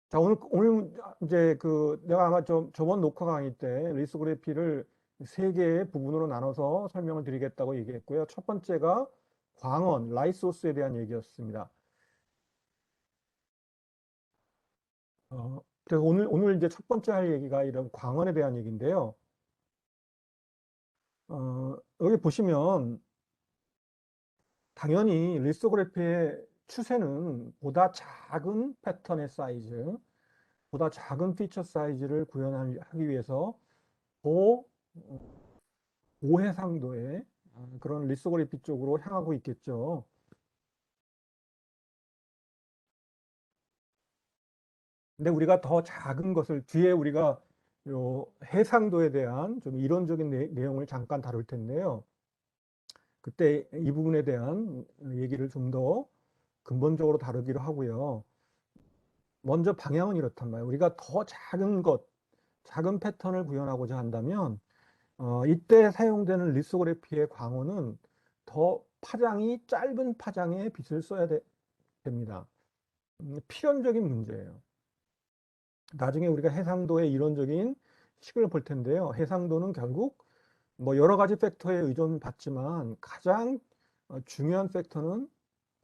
자, 오늘 이제 내가 아마 저번 녹화 강의 때 리스그래피를 세 개의 부분으로 나눠서 설명을 드리겠다고 얘기했고요. 첫 번째가 광원, 라이소스에 대한 얘기였습니다. 그래서 오늘 이제 첫 번째 할 얘기가 이런 광원에 대한 얘기인데요. 여기 보시면 당연히 리스토그래피의 추세는 보다 작은 패턴의 사이즈, 보다 작은 피처 사이즈를 구현하기 위해서 더 고해상도의 그런 리스토그래피 쪽으로 향하고 있겠죠. 근데 우리가 더 작은 것을 뒤에 우리가 요 해상도에 대한 좀 이론적인 내용을 잠깐 다룰 텐데요. 그때 이 부분에 대한 얘기를 좀 더 근본적으로 다루기로 하고요. 먼저 방향은 이렇단 말이에요. 우리가 더 작은 것, 작은 패턴을 구현하고자 한다면 이때 사용되는 리소그래피의 광호는 더 파장이 짧은 파장의 빛을 써야 됩니다. 필연적인 문제예요. 나중에 우리가 해상도의 이론적인 식을 볼 텐데요. 해상도는 결국 뭐 여러 가지 팩터에 의존받지만 가장 중요한 팩터는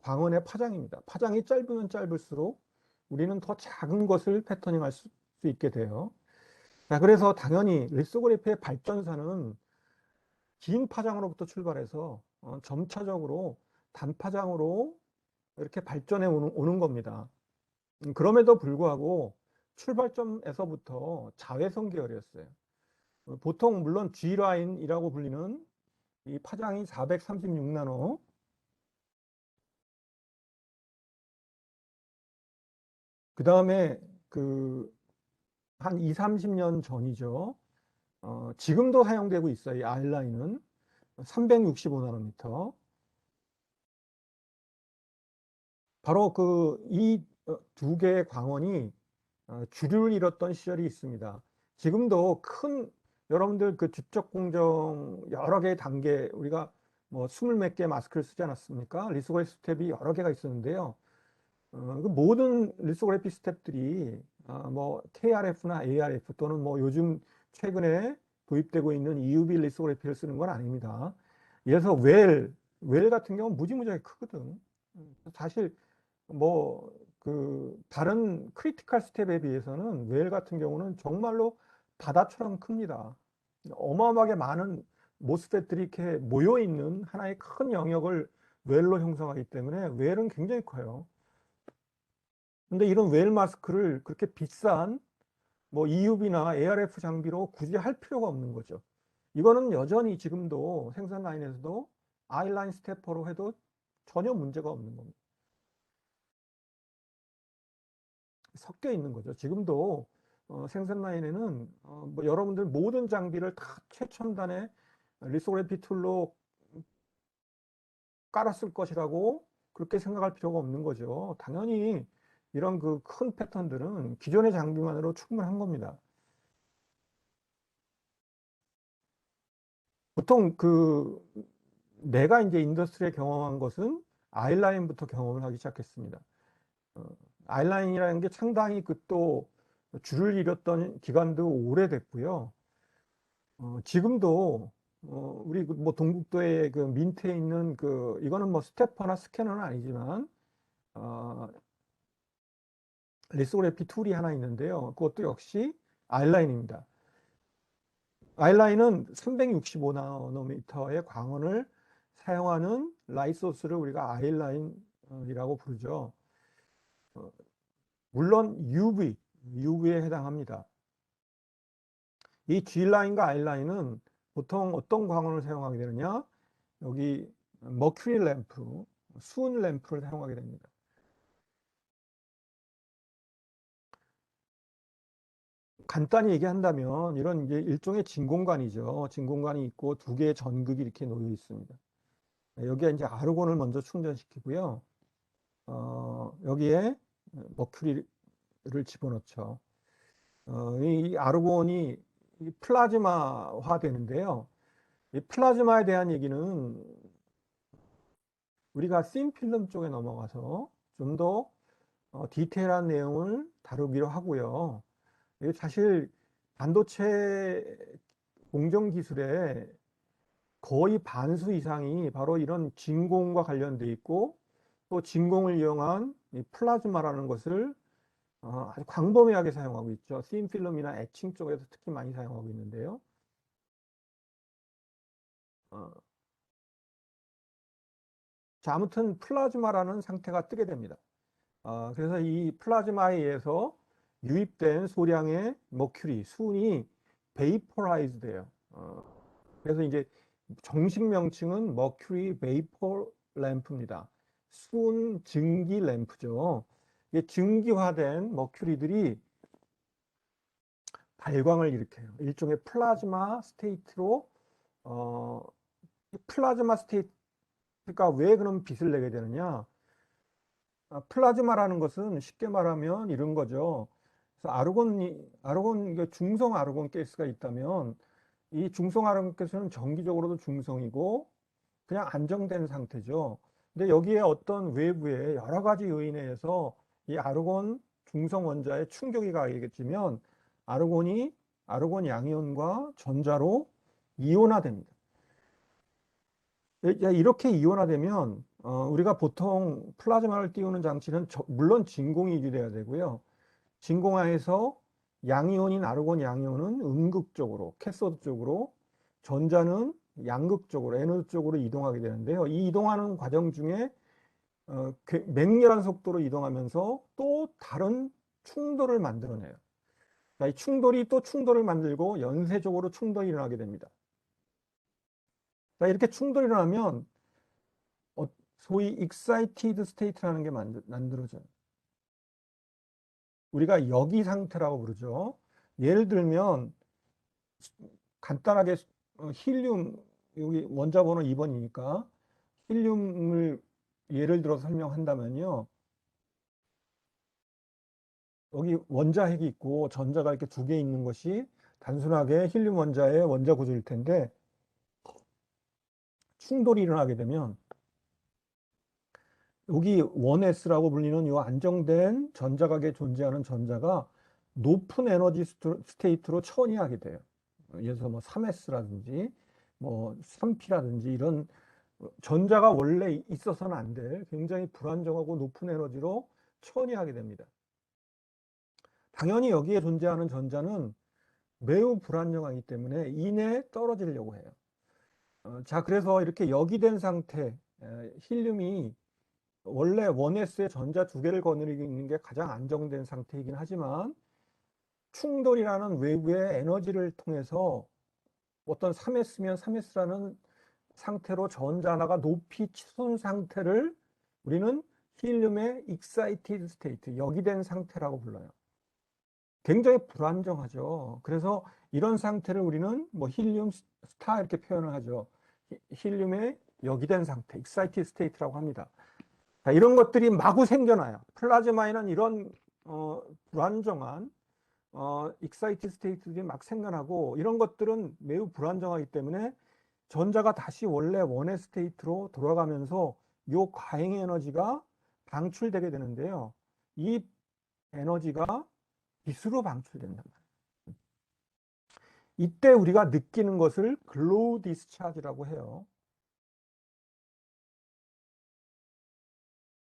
광원의 파장입니다. 파장이 짧으면 짧을수록 우리는 더 작은 것을 패터닝할 수 있게 돼요. 자, 그래서 당연히 리소그래피의 발전사는 긴 파장으로부터 출발해서 점차적으로 단파장으로 이렇게 발전해 오는 겁니다. 그럼에도 불구하고 출발점에서부터 자외선 계열이었어요. 보통 물론 G라인이라고 불리는 이 파장이 436나노, 그 다음에 한 2, 30년 전이죠. 지금도 사용되고 있어요. 이 R라인은 365나노미터. 바로 이 두 개의 광원이 주류를 이뤘던 시절이 있습니다. 지금도 여러분들 주적 공정 여러 개의 단계, 우리가 뭐 20몇 개 마스크를 쓰지 않았습니까? 리소그래피 스텝이 여러 개가 있었는데요. 그 모든 리소그래피 스텝들이 뭐 KRF나 ARF 또는 뭐 요즘 최근에 도입되고 있는 EUV 리소그래피를 쓰는 건 아닙니다. 예를 들어서 웰 같은 경우는 무지무지하게 크거든. 사실 뭐 다른 크리티컬 스텝에 비해서는 웰 같은 경우는 정말로 바다처럼 큽니다. 어마어마하게 많은 모스펫들이 이렇게 모여 있는 하나의 큰 영역을 웰로 형성하기 때문에 웰은 굉장히 커요. 근데 이런 웰 마스크를 그렇게 비싼 뭐 EUV나 ARF 장비로 굳이 할 필요가 없는 거죠. 이거는 여전히 지금도 생산 라인에서도 아이라인 스태퍼로 해도 전혀 문제가 없는 겁니다. 섞여 있는 거죠. 지금도 생산 라인에는 뭐 여러분들 모든 장비를 다 최첨단의 리소그래피 툴로 깔았을 것이라고 그렇게 생각할 필요가 없는 거죠. 당연히 이런 큰 패턴들은 기존의 장비만으로 충분한 겁니다. 보통 내가 이제 인더스트리에 경험한 것은 아이라인부터 경험을 하기 시작했습니다. 어, 아이라인이라는 게 상당히 또 줄을 이뤘던 기간도 오래됐고요. 지금도 우리 뭐 동국도의 민트에 있는 이거는 뭐 스태퍼나 스캐너는 아니지만 어, 리소그래피 툴이 하나 있는데요. 그것도 역시 아이라인입니다. 아이라인은 365나노미터의 광원을 사용하는 라이트 소스를 우리가 아이라인이라고 부르죠. 어, 물론 UV에 해당합니다. 이 G라인과 R라인은 보통 어떤 광원을 사용하게 되느냐? 여기 머큐리 램프, 수은 램프를 사용하게 됩니다. 간단히 얘기한다면 이런 이제 일종의 진공관이죠. 진공관이 있고 두 개의 전극이 이렇게 놓여 있습니다. 여기에 이제 아르곤을 먼저 충전시키고요. 여기에 머큐리를 집어넣죠. 이 아르곤이 플라즈마화 되는데요. 이 플라즈마에 대한 얘기는 우리가 씬 필름 쪽에 넘어가서 좀 더 디테일한 내용을 다루기로 하고요. 이게 사실 반도체 공정 기술의 거의 반수 이상이 바로 이런 진공과 관련돼 있고, 또 진공을 이용한 이 플라즈마라는 것을 아주 광범위하게 사용하고 있죠. 씬필름이나 에칭 쪽에서 특히 많이 사용하고 있는데요. 어, 자, 아무튼 플라즈마라는 상태가 뜨게 됩니다. 그래서 이 플라즈마에 의해서 유입된 소량의 머큐리, 순이 베이퍼라이즈 돼요. 그래서 이제 정식 명칭은 머큐리 베이퍼 램프입니다. 순 증기 램프죠. 이게 증기화된 머큐리들이 발광을 일으켜요. 일종의 플라즈마 스테이트로 플라즈마 스테이트가 왜 그럼 빛을 내게 되느냐? 플라즈마라는 것은 쉽게 말하면 이런 거죠. 그래서 아르곤 중성 아르곤 가스가 있다면 이 중성 아르곤 가스는 정기적으로도 중성이고 그냥 안정된 상태죠. 근데 여기에 어떤 외부의 여러 가지 요인에 의해서 이 아르곤 중성 원자에 충격이 가해지면 아르곤 양이온과 전자로 이온화됩니다. 이렇게 이온화되면 우리가 보통 플라즈마를 띄우는 장치는 물론 진공이 유지돼야 되고요. 진공하에서 양이온인 아르곤 양이온은 음극적으로 캐소드 쪽으로, 전자는 양극적으로 에노드 쪽으로 이동하게 되는데요. 이 이동하는 과정 중에 맹렬한 속도로 이동하면서 또 다른 충돌을 만들어내요. 이 충돌이 또 충돌을 만들고 연쇄적으로 충돌이 일어나게 됩니다. 자, 이렇게 충돌이 일어나면 소위 excited state라는 게 만들어져요. 우리가 여기 상태라고 부르죠. 예를 들면 간단하게 힐륨, 여기 원자 번호 2번이니까 힐륨을 예를 들어서 설명한다면요. 여기 원자핵이 있고 전자가 이렇게 두 개 있는 것이 단순하게 힐륨 원자의 원자 구조일 텐데, 충돌이 일어나게 되면 여기 1s라고 불리는 이 안정된 전자각에 존재하는 전자가 높은 에너지 스테이트로 천이하게 돼요. 예를 들어서 뭐 3s라든지 뭐 3p라든지 이런 전자가 원래 있어서는 안 될 굉장히 불안정하고 높은 에너지로 천이하게 됩니다. 당연히 여기에 존재하는 전자는 매우 불안정하기 때문에 이내 떨어지려고 해요. 자, 그래서 이렇게 역이된 상태, 힐륨이 원래 1s의 전자 두 개를 거느리고 있는 게 가장 안정된 상태이긴 하지만 충돌이라는 외부의 에너지를 통해서 어떤 3s면 3s라는 상태로 전자 하나가 높이 치솟은 상태를 우리는 힐륨의 excited state, 역이된 상태라고 불러요. 굉장히 불안정하죠. 그래서 이런 상태를 우리는 뭐 힐륨 스타 이렇게 표현을 하죠. 힐륨의 역이된 상태, excited state라고 합니다. 자, 이런 것들이 마구 생겨나요. 플라즈마에는 이런 불안정한 excited state들이 막 생겨나고, 이런 것들은 매우 불안정하기 때문에 전자가 다시 원래 원의 스테이트로 돌아가면서 이 과잉 에너지가 방출되게 되는데요. 이 에너지가 빛으로 방출된단 말이에요. 이때 우리가 느끼는 것을 글로우 디스차지라고 해요.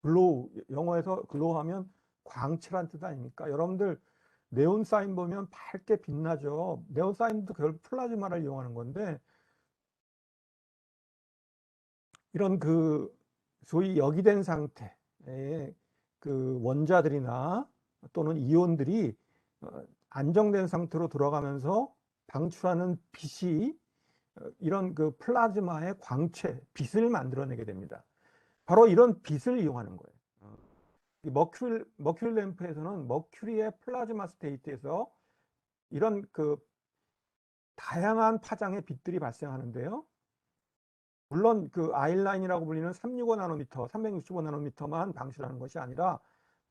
글로우, 영어에서 글로우 하면 광채란 뜻 아닙니까? 여러분들 네온 사인 보면 밝게 빛나죠. 네온 사인도 결국 플라즈마를 이용하는 건데, 이런 소위 역이된 상태의 그 원자들이나 또는 이온들이 안정된 상태로 돌아가면서 방출하는 빛이 이런 그 플라즈마의 광채, 빛을 만들어내게 됩니다. 바로 이런 빛을 이용하는 거예요. 이 머큐리 램프에서는 머큐리의 플라즈마 스테이트에서 이런 다양한 파장의 빛들이 발생하는데요. 물론 아일라인이라고 불리는 365 나노미터, 365 나노미터만 방출하는 것이 아니라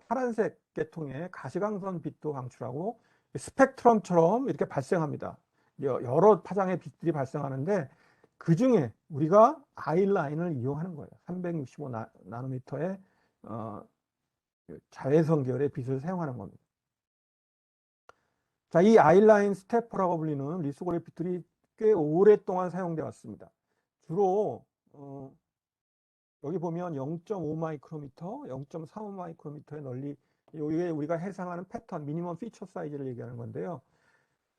파란색 계통의 가시광선 빛도 방출하고 스펙트럼처럼 이렇게 발생합니다. 여러 파장의 빛들이 발생하는데 그 중에 우리가 아일라인을 이용하는 거예요. 365 나노미터의 자외선 계열의 빛을 사용하는 겁니다. 자, 이 아이라인 스태퍼라고 불리는 리소그래피들이 꽤 오랫동안 사용되어 왔습니다. 주로 여기 보면 0.5 마이크로미터, 0.35 마이크로미터의 넓이, 이게 우리가 해상하는 패턴, 미니멈 피처 사이즈를 얘기하는 건데요.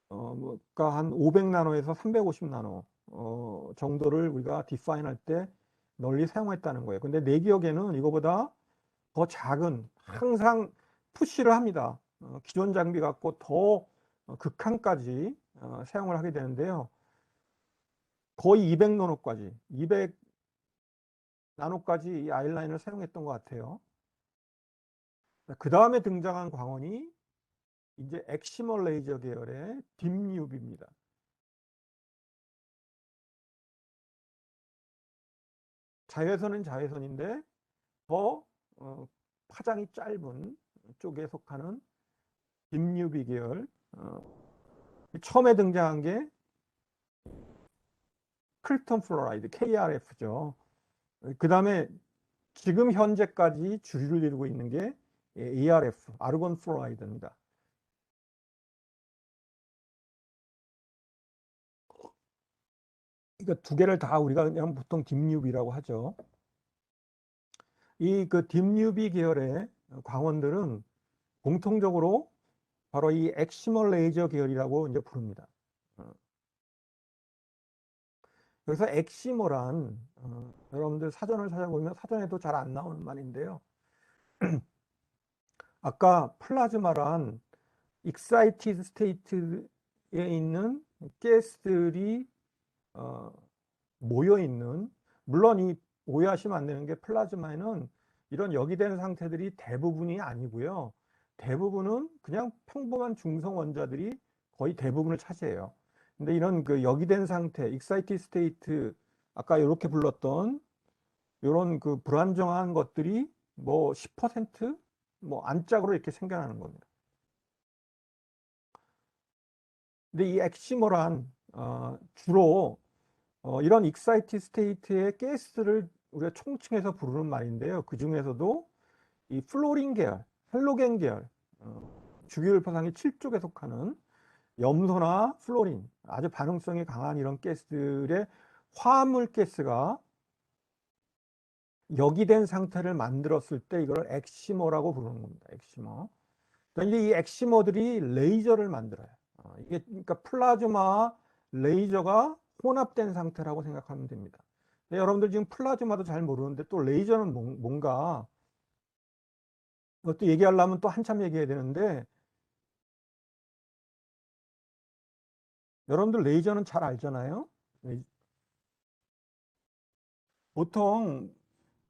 그러니까 한 500나노에서 350나노 정도를 우리가 디파인할 때 널리 사용했다는 거예요. 근데 내 기억에는 이거보다 더 작은, 항상 푸시를 합니다. 기존 장비 갖고 더 극한까지 사용을 하게 되는데요. 거의 200나노까지, 200나노까지 이 아이라인을 사용했던 것 같아요. 그 다음에 등장한 광원이 이제 엑시머 레이저 계열의 딥UV입니다. 자외선은 자외선인데 더 파장이 짧은 쪽에 속하는 딥UV 계열. 처음에 등장한 게 크립톤 플로라이드, KRF죠. 그 다음에 지금 현재까지 주류를 이루고 있는 게 ARF, 아르곤 플로라이드입니다. 그러니까 두 개를 다 우리가 그냥 보통 딥UV라고 하죠. 이 그 딥UV 계열의 광원들은 공통적으로 바로 이 엑시머 레이저 계열이라고 이제 부릅니다. 그래서 엑시머란 여러분들 사전을 찾아보면 사전에도 잘 안 나오는 말인데요. 아까 플라즈마란 익사이티드 스테이트에 있는 가스들이 모여 있는, 물론 이 오해하시면 안 되는 게 플라즈마에는 이런 역이된 상태들이 대부분이 아니고요. 대부분은 그냥 평범한 중성 원자들이 거의 대부분을 차지해요. 근데 이런 그 역이된 상태, 익사이티드 스테이트, 아까 이렇게 불렀던 이런 그 불안정한 것들이 뭐 10%뭐 안짝으로 이렇게 생겨나는 겁니다. 근데 이 엑시머란 주로 이런 익사이티드 스테이트의 가스를 우리가 총칭해서 부르는 말인데요. 그 중에서도 이 플로린 계열, 할로겐 계열, 주기율파상의 7쪽에 속하는 염소나 플로린, 아주 반응성이 강한 이런 가스들의 화합물 가스가 역이된 상태를 만들었을 때 이걸 엑시머라고 부르는 겁니다. 엑시머. 그러니까 이 엑시머들이 레이저를 만들어요. 이게 그러니까 플라즈마와 레이저가 혼합된 상태라고 생각하면 됩니다. 여러분들 지금 플라즈마도 잘 모르는데 또 레이저는 뭔가, 이것도 얘기하려면 또 한참 얘기해야 되는데, 여러분들 레이저는 잘 알잖아요. 보통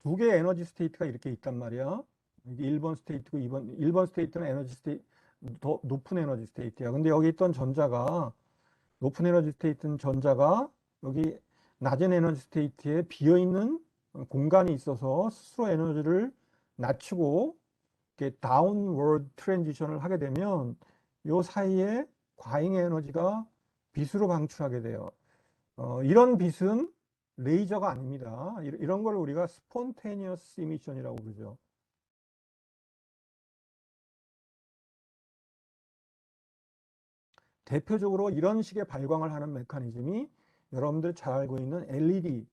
두 개의 에너지 스테이트가 이렇게 있단 말이야. 이게 1번 스테이트고 1번 스테이트는 에너지 스테이트, 더 높은 에너지 스테이트야. 근데 여기 있던 전자가, 높은 에너지 스테이트는 전자가 여기 낮은 에너지 스테이트에 비어있는 공간이 있어서 스스로 에너지를 낮추고 이렇게 다운워드 트랜지션을 하게 되면 이 사이에 과잉 에너지가 빛으로 방출하게 돼요. 이런 빛은 레이저가 아닙니다. 이런 걸 우리가 스폰테니어스 이미션이라고 부르죠. 대표적으로 이런 식의 발광을 하는 메커니즘이 여러분들 잘 알고 있는 LED.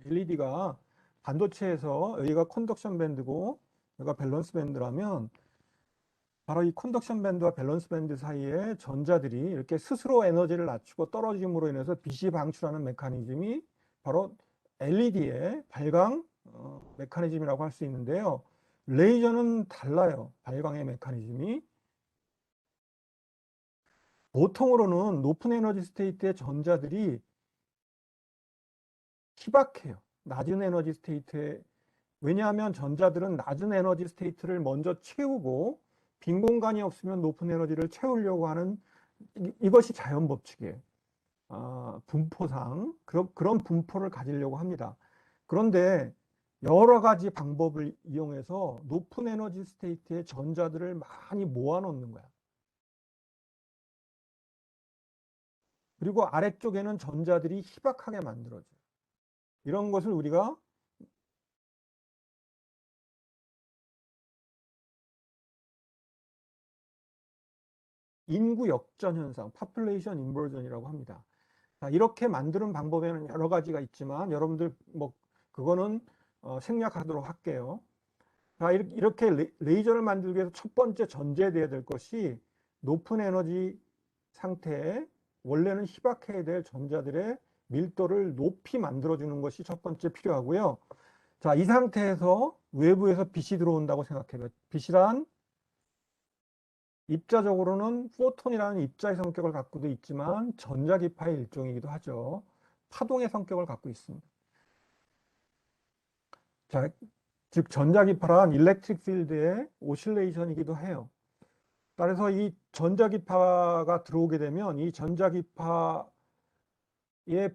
LED가 반도체에서 여기가 컨덕션 밴드고 여기가 밸런스 밴드라면 바로 이 컨덕션 밴드와 밸런스 밴드 사이에 전자들이 이렇게 스스로 에너지를 낮추고 떨어짐으로 인해서 빛이 방출하는 메커니즘이 바로 LED의 발광 메커니즘이라고 할 수 있는데요. 레이저는 달라요. 발광의 메커니즘이. 보통으로는 높은 에너지 스테이트의 전자들이 희박해요. 낮은 에너지 스테이트에. 왜냐하면 전자들은 낮은 에너지 스테이트를 먼저 채우고 빈 공간이 없으면 높은 에너지를 채우려고 하는, 이것이 자연 법칙이에요. 분포상 그런 분포를 가지려고 합니다. 그런데 여러 가지 방법을 이용해서 높은 에너지 스테이트의 전자들을 많이 모아 놓는 거야. 그리고 아래쪽에는 전자들이 희박하게 만들어져요. 이런 것을 우리가 인구 역전 현상, population inversion이라고 합니다. 자, 이렇게 만드는 방법에는 여러 가지가 있지만 여러분들 뭐 그거는 생략하도록 할게요. 자, 이렇게 레이저를 만들기 위해서 첫 번째 전제되어야 될 것이 높은 에너지 상태에 원래는 희박해야 될 전자들의 밀도를 높이 만들어주는 것이 첫 번째 필요하고요. 자, 이 상태에서 외부에서 빛이 들어온다고 생각해요. 빛이란 입자적으로는 포톤이라는 입자의 성격을 갖고도 있지만 전자기파의 일종이기도 하죠. 파동의 성격을 갖고 있습니다. 자, 즉 전자기파란 일렉트릭 필드의 오실레이션이기도 해요. 따라서 이 전자기파가 들어오게 되면 이 전자기파에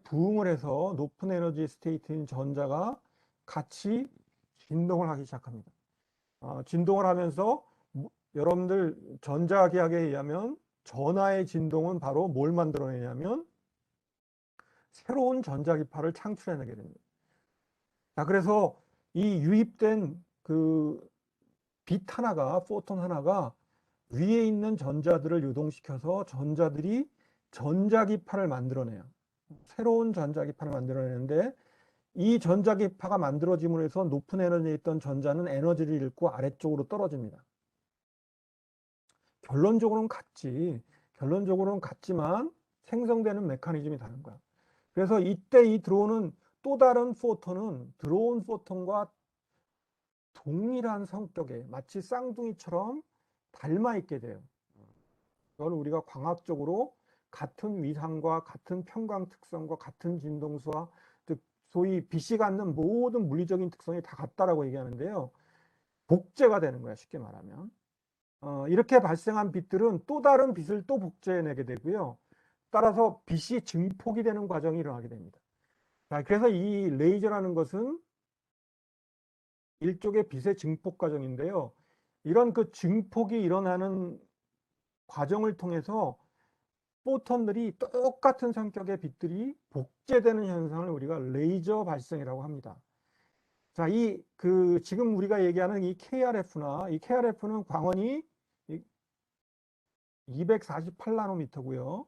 부응을 해서 높은 에너지 스테이트인 전자가 같이 진동을 하기 시작합니다. 진동을 하면서 여러분들 전자기학에 의하면 전하의 진동은 바로 뭘 만들어내냐면 새로운 전자기파를 창출해내게 됩니다. 자, 그래서 이 유입된 그 빛 하나가, 포톤 하나가 위에 있는 전자들을 유동시켜서 전자들이 전자기파를 만들어내요. 새로운 전자기파를 만들어내는데 이 전자기파가 만들어짐으로 해서 높은 에너지에 있던 전자는 에너지를 잃고 아래쪽으로 떨어집니다. 결론적으로는 같지만 생성되는 메커니즘이 다른 거야. 그래서 이때 이 들어오는 또 다른 포톤은 들어온 포톤과 동일한 성격에 마치 쌍둥이처럼 닮아 있게 돼요. 이걸 우리가 광학적으로 같은 위상과 같은 평광 특성과 같은 진동수와 즉 소위 빛이 갖는 모든 물리적인 특성이 다 같다라고 얘기하는데요. 복제가 되는 거야, 쉽게 말하면. 이렇게 발생한 빛들은 또 다른 빛을 또 복제해내게 되고요. 따라서 빛이 증폭이 되는 과정이 일어나게 됩니다. 자, 그래서 이 레이저라는 것은 일종의 빛의 증폭 과정인데요. 이런 그 증폭이 일어나는 과정을 통해서 포톤들이 똑같은 성격의 빛들이 복제되는 현상을 우리가 레이저 발생이라고 합니다. 자, 지금 우리가 얘기하는 이 KRF나 이 KRF는 광원이 248나노미터고요.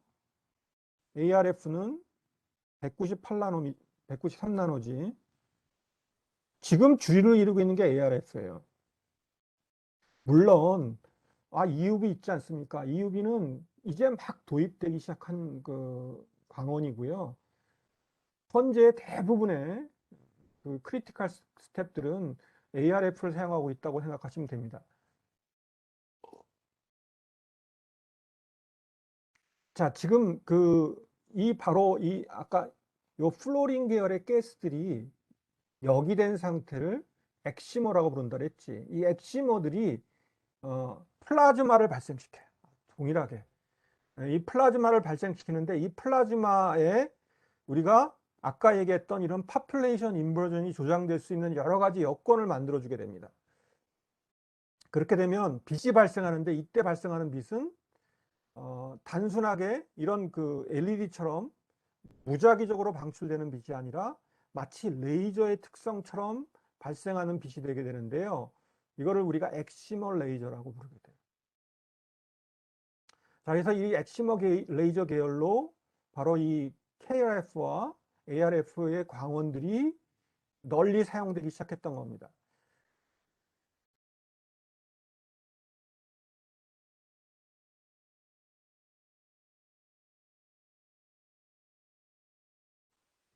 ARF는 193나노지. 지금 주류를 이루고 있는 게 ARF예요. 물론 EUV 있지 않습니까? EUV는 이제 막 도입되기 시작한 그 광원이고요. 현재 대부분의 그 크리티컬 스텝들은 ARF를 사용하고 있다고 생각하시면 됩니다. 자, 지금 바로 아까 요 플로린 계열의 가스들이 역이된 상태를 엑시머라고 부른다 그랬지. 이 엑시머들이 플라즈마를 발생시켜요. 동일하게. 이 플라즈마를 발생시키는데 이 플라즈마에 우리가 아까 얘기했던 이런 파퓰레이션 인버전이 조장될 수 있는 여러 가지 여건을 만들어주게 됩니다. 그렇게 되면 빛이 발생하는데 이때 발생하는 빛은 단순하게 이런 그 LED처럼 무작위적으로 방출되는 빛이 아니라 마치 레이저의 특성처럼 발생하는 빛이 되게 되는데요. 이거를 우리가 엑시머 레이저라고 부르게 돼요. 자, 그래서 이 엑시머 레이저 계열로 바로 이 KRF와 ARF의 광원들이 널리 사용되기 시작했던 겁니다.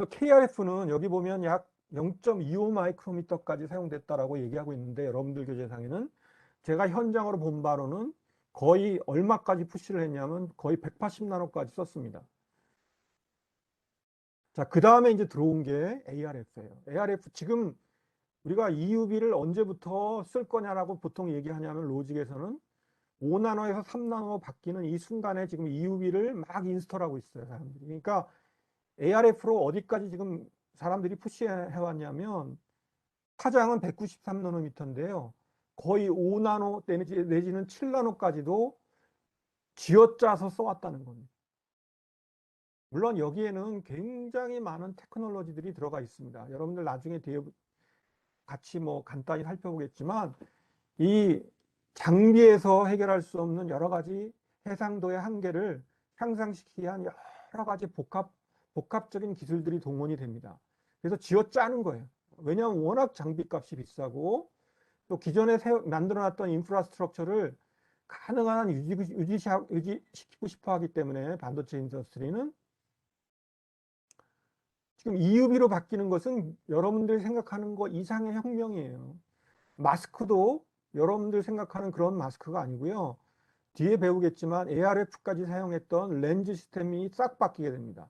KRF는 여기 보면 약 0.25 마이크로미터까지 사용됐다라고 얘기하고 있는데 여러분들 교재상에는 제가 현장으로 본 바로는 거의 얼마까지 푸시를 했냐면 거의 180나노까지 썼습니다. 자, 그 다음에 이제 들어온 게 ARF예요. ARF 지금 우리가 EUV를 언제부터 쓸 거냐라고 보통 얘기하냐면 로직에서는 5나노에서 3나노 바뀌는 이 순간에 지금 EUV를 막 인스톨하고 있어요, 사람들이. 그러니까 ARF로 어디까지 지금 사람들이 푸시해왔냐면 파장은 193나노미터인데요. 거의 5나노 내지는 7나노까지도 쥐어짜서 써왔다는 겁니다. 물론 여기에는 굉장히 많은 테크놀로지들이 들어가 있습니다. 여러분들 나중에 같이 뭐 간단히 살펴보겠지만 이 장비에서 해결할 수 없는 여러 가지 해상도의 한계를 향상시키기 위한 여러 가지 복합적인 기술들이 동원이 됩니다. 그래서 쥐어짜는 거예요. 왜냐하면 워낙 장비값이 비싸고 또 기존에 만들어놨던 인프라스트럭처를 가능한 한 유지시키고 싶어 하기 때문에 반도체 인더스트리는 지금 EUV로 바뀌는 것은 여러분들이 생각하는 것 이상의 혁명이에요. 마스크도 여러분들 생각하는 그런 마스크가 아니고요. 뒤에 배우겠지만 ARF까지 사용했던 렌즈 시스템이 싹 바뀌게 됩니다.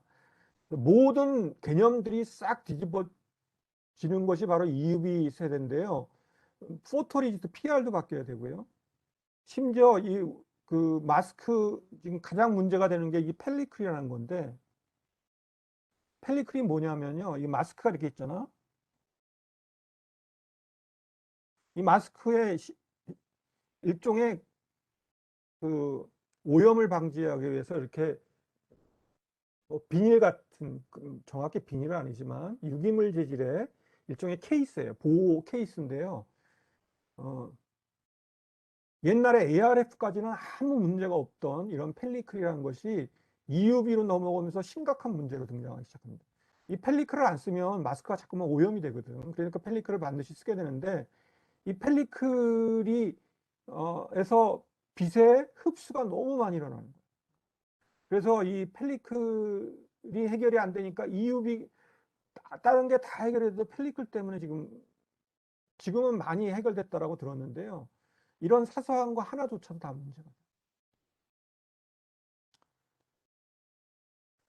모든 개념들이 싹 뒤집어지는 것이 바로 EUV 세대인데요. 포토리지스트 PR도 바뀌어야 되고요. 심지어 이 그 마스크 지금 가장 문제가 되는 게 이 펠리클이라는 건데, 펠리클이 뭐냐면요. 이 마스크가 이렇게 있잖아. 이 마스크에 일종의 그 오염을 방지하기 위해서 이렇게 비닐 같은, 정확히 비닐은 아니지만 유기물 재질의 일종의 케이스예요. 보호 케이스인데요. 어, 옛날에 ARF까지는 아무 문제가 없던 이런 펠리클이라는 것이 EUV로 넘어오면서 심각한 문제로 등장하기 시작합니다. 이 펠리클을 안 쓰면 마스크가 자꾸만 오염이 되거든. 그러니까 펠리클을 반드시 쓰게 되는데, 이 펠리클이 에서 빛의 흡수가 너무 많이 일어나는 거예요. 그래서 이 펠리클이 해결이 안 되니까 EUV 다른 게 다 해결해도 펠리클 때문에 지금은 많이 해결됐다라고 들었는데요. 이런 사소한 거 하나조차도 다 문제가 돼요.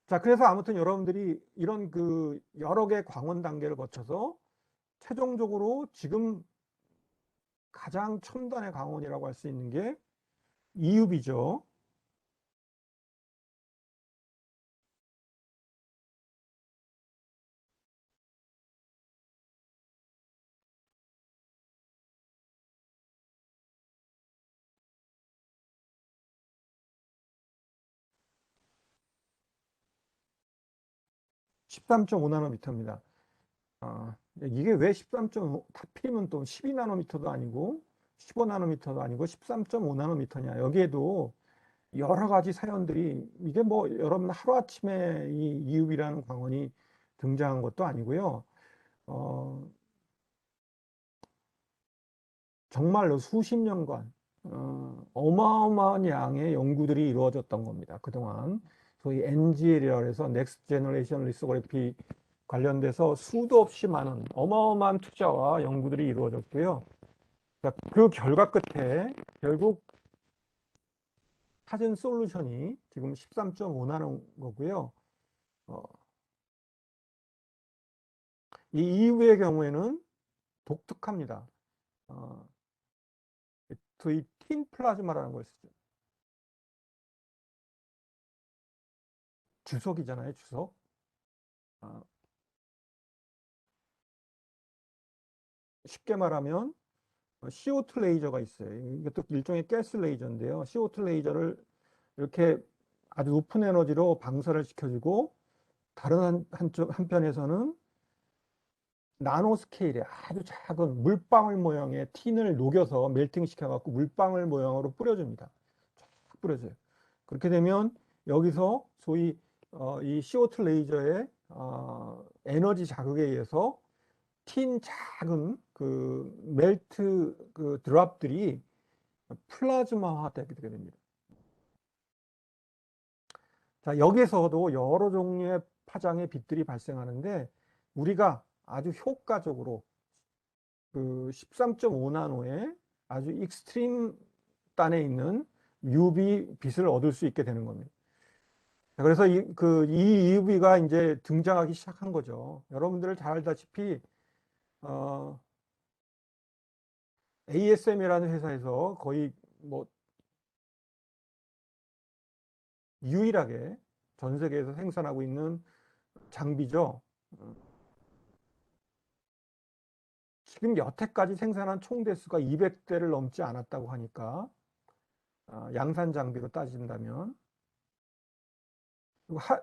자, 그래서 아무튼 여러분들이 이런 그 여러 개 광원 단계를 거쳐서 최종적으로 지금 가장 첨단의 광원이라고 할 수 있는 게 EUV죠. 13.5나노미터입니다. 이게 왜 13.5, 하필이면 또 12나노미터도 아니고 15나노미터도 아니고 13.5나노미터냐. 여기에도 여러 가지 사연들이, 이게 뭐 여러분 하루아침에 이 EUV라는 광원이 등장한 것도 아니고요. 어, 정말로 수십 년간 어마어마한 양의 연구들이 이루어졌던 겁니다. 그동안 소위 NGL이라고 해서 Next Generation Lithography 관련돼서 수도 없이 많은 어마어마한 투자와 연구들이 이루어졌고요. 그 결과 끝에 결국 찾은 솔루션이 지금 13.5나노 거고요. 어, 이 이후의 경우에는 독특합니다. 어, 소위 틴 플라즈마라는 걸 쓰죠. 주석이잖아요, 주석. 어, 쉽게 말하면 CO2 레이저가 있어요. 이것도 일종의 가스 레이저인데요. CO2 레이저를 이렇게 아주 높은 에너지로 방사를 시켜주고, 다른 한편에서는 나노 스케일의 아주 작은 물방울 모양의 틴을 녹여서 멜팅 시켜갖고 물방울 모양으로 뿌려줍니다. 쫙 뿌려줘요. 그렇게 되면 여기서 소위 이 CO2 레이저의 에너지 자극에 의해서 틴 작은 그 멜트 그 드랍들이 플라즈마화 되게 됩니다. 자, 여기서도 여러 종류의 파장의 빛들이 발생하는데, 우리가 아주 효과적으로 그 13.5나노의 아주 익스트림 단에 있는 UV 빛을 얻을 수 있게 되는 겁니다. 그래서 이 UV가 이제 등장하기 시작한 거죠. 여러분들 잘 알다시피 어, ASM이라는 회사에서 거의 뭐 유일하게 전 세계에서 생산하고 있는 장비죠. 어, 지금 여태까지 생산한 총 대수가 200대를 넘지 않았다고 하니까, 양산 장비로 따진다면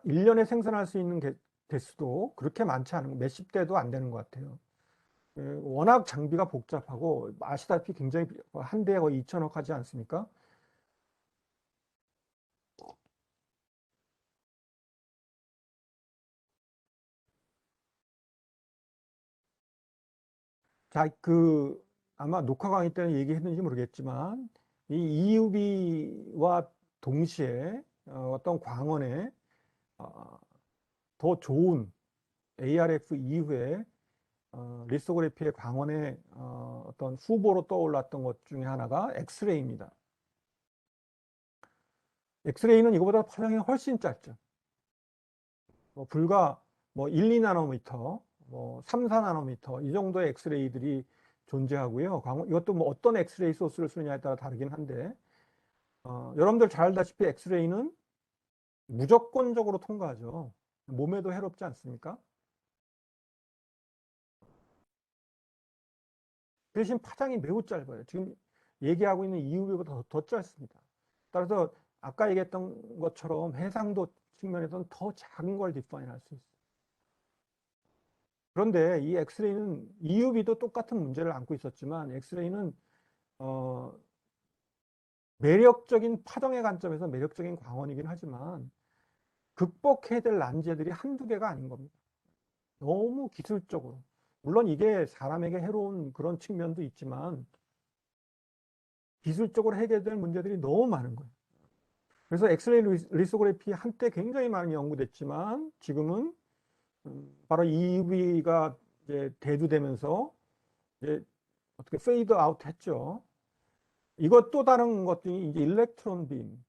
1년에 생산할 수 있는 대수도 그렇게 많지 않은, 몇십 대도 안 되는 것 같아요. 예, 워낙 장비가 복잡하고 아시다시피 굉장히 한 대에 거의 2천억 하지 않습니까? 자, 아마 녹화 강의 때는 얘기했는지 모르겠지만, 이 EUV와 동시에 어떤 광원에 어, 더 좋은 ARF 이후에 리소그래피의 광원의 어떤 후보로 떠올랐던 것 중에 하나가 엑스레이입니다. 엑스레이는 이거보다 파장이 훨씬 짧죠. 불과 1, 2나노미터, 3, 4나노미터 이 정도의 엑스레이들이 존재하고요. 이것도 어떤 엑스레이 소스를 쓰느냐에 따라 다르긴 한데, 여러분들 잘 알다시피 엑스레이는 무조건적으로 통과하죠. 몸에도 해롭지 않습니까? 대신 파장이 매우 짧아요. 지금 얘기하고 있는 EUV보다 더 짧습니다. 따라서 아까 얘기했던 것처럼 해상도 측면에서는 더 작은 걸 디파인 할 수 있어요. 그런데 이 엑스레이는 EUV도 똑같은 문제를 안고 있었지만 엑스레이는 어, 매력적인 파동의 관점에서 매력적인 광원이긴 하지만 극복해야 될 난제들이 한두 개가 아닌 겁니다. 너무 기술적으로. 물론 이게 사람에게 해로운 그런 측면도 있지만 기술적으로 해결될 문제들이 너무 많은 거예요. 그래서 엑스레이 리소그래피 한때 굉장히 많이 연구됐지만 지금은 바로 EUV가 이제 대두되면서 이제 어떻게 페이드 아웃 했죠. 이것 또 다른 것들이 이제 일렉트론 빔.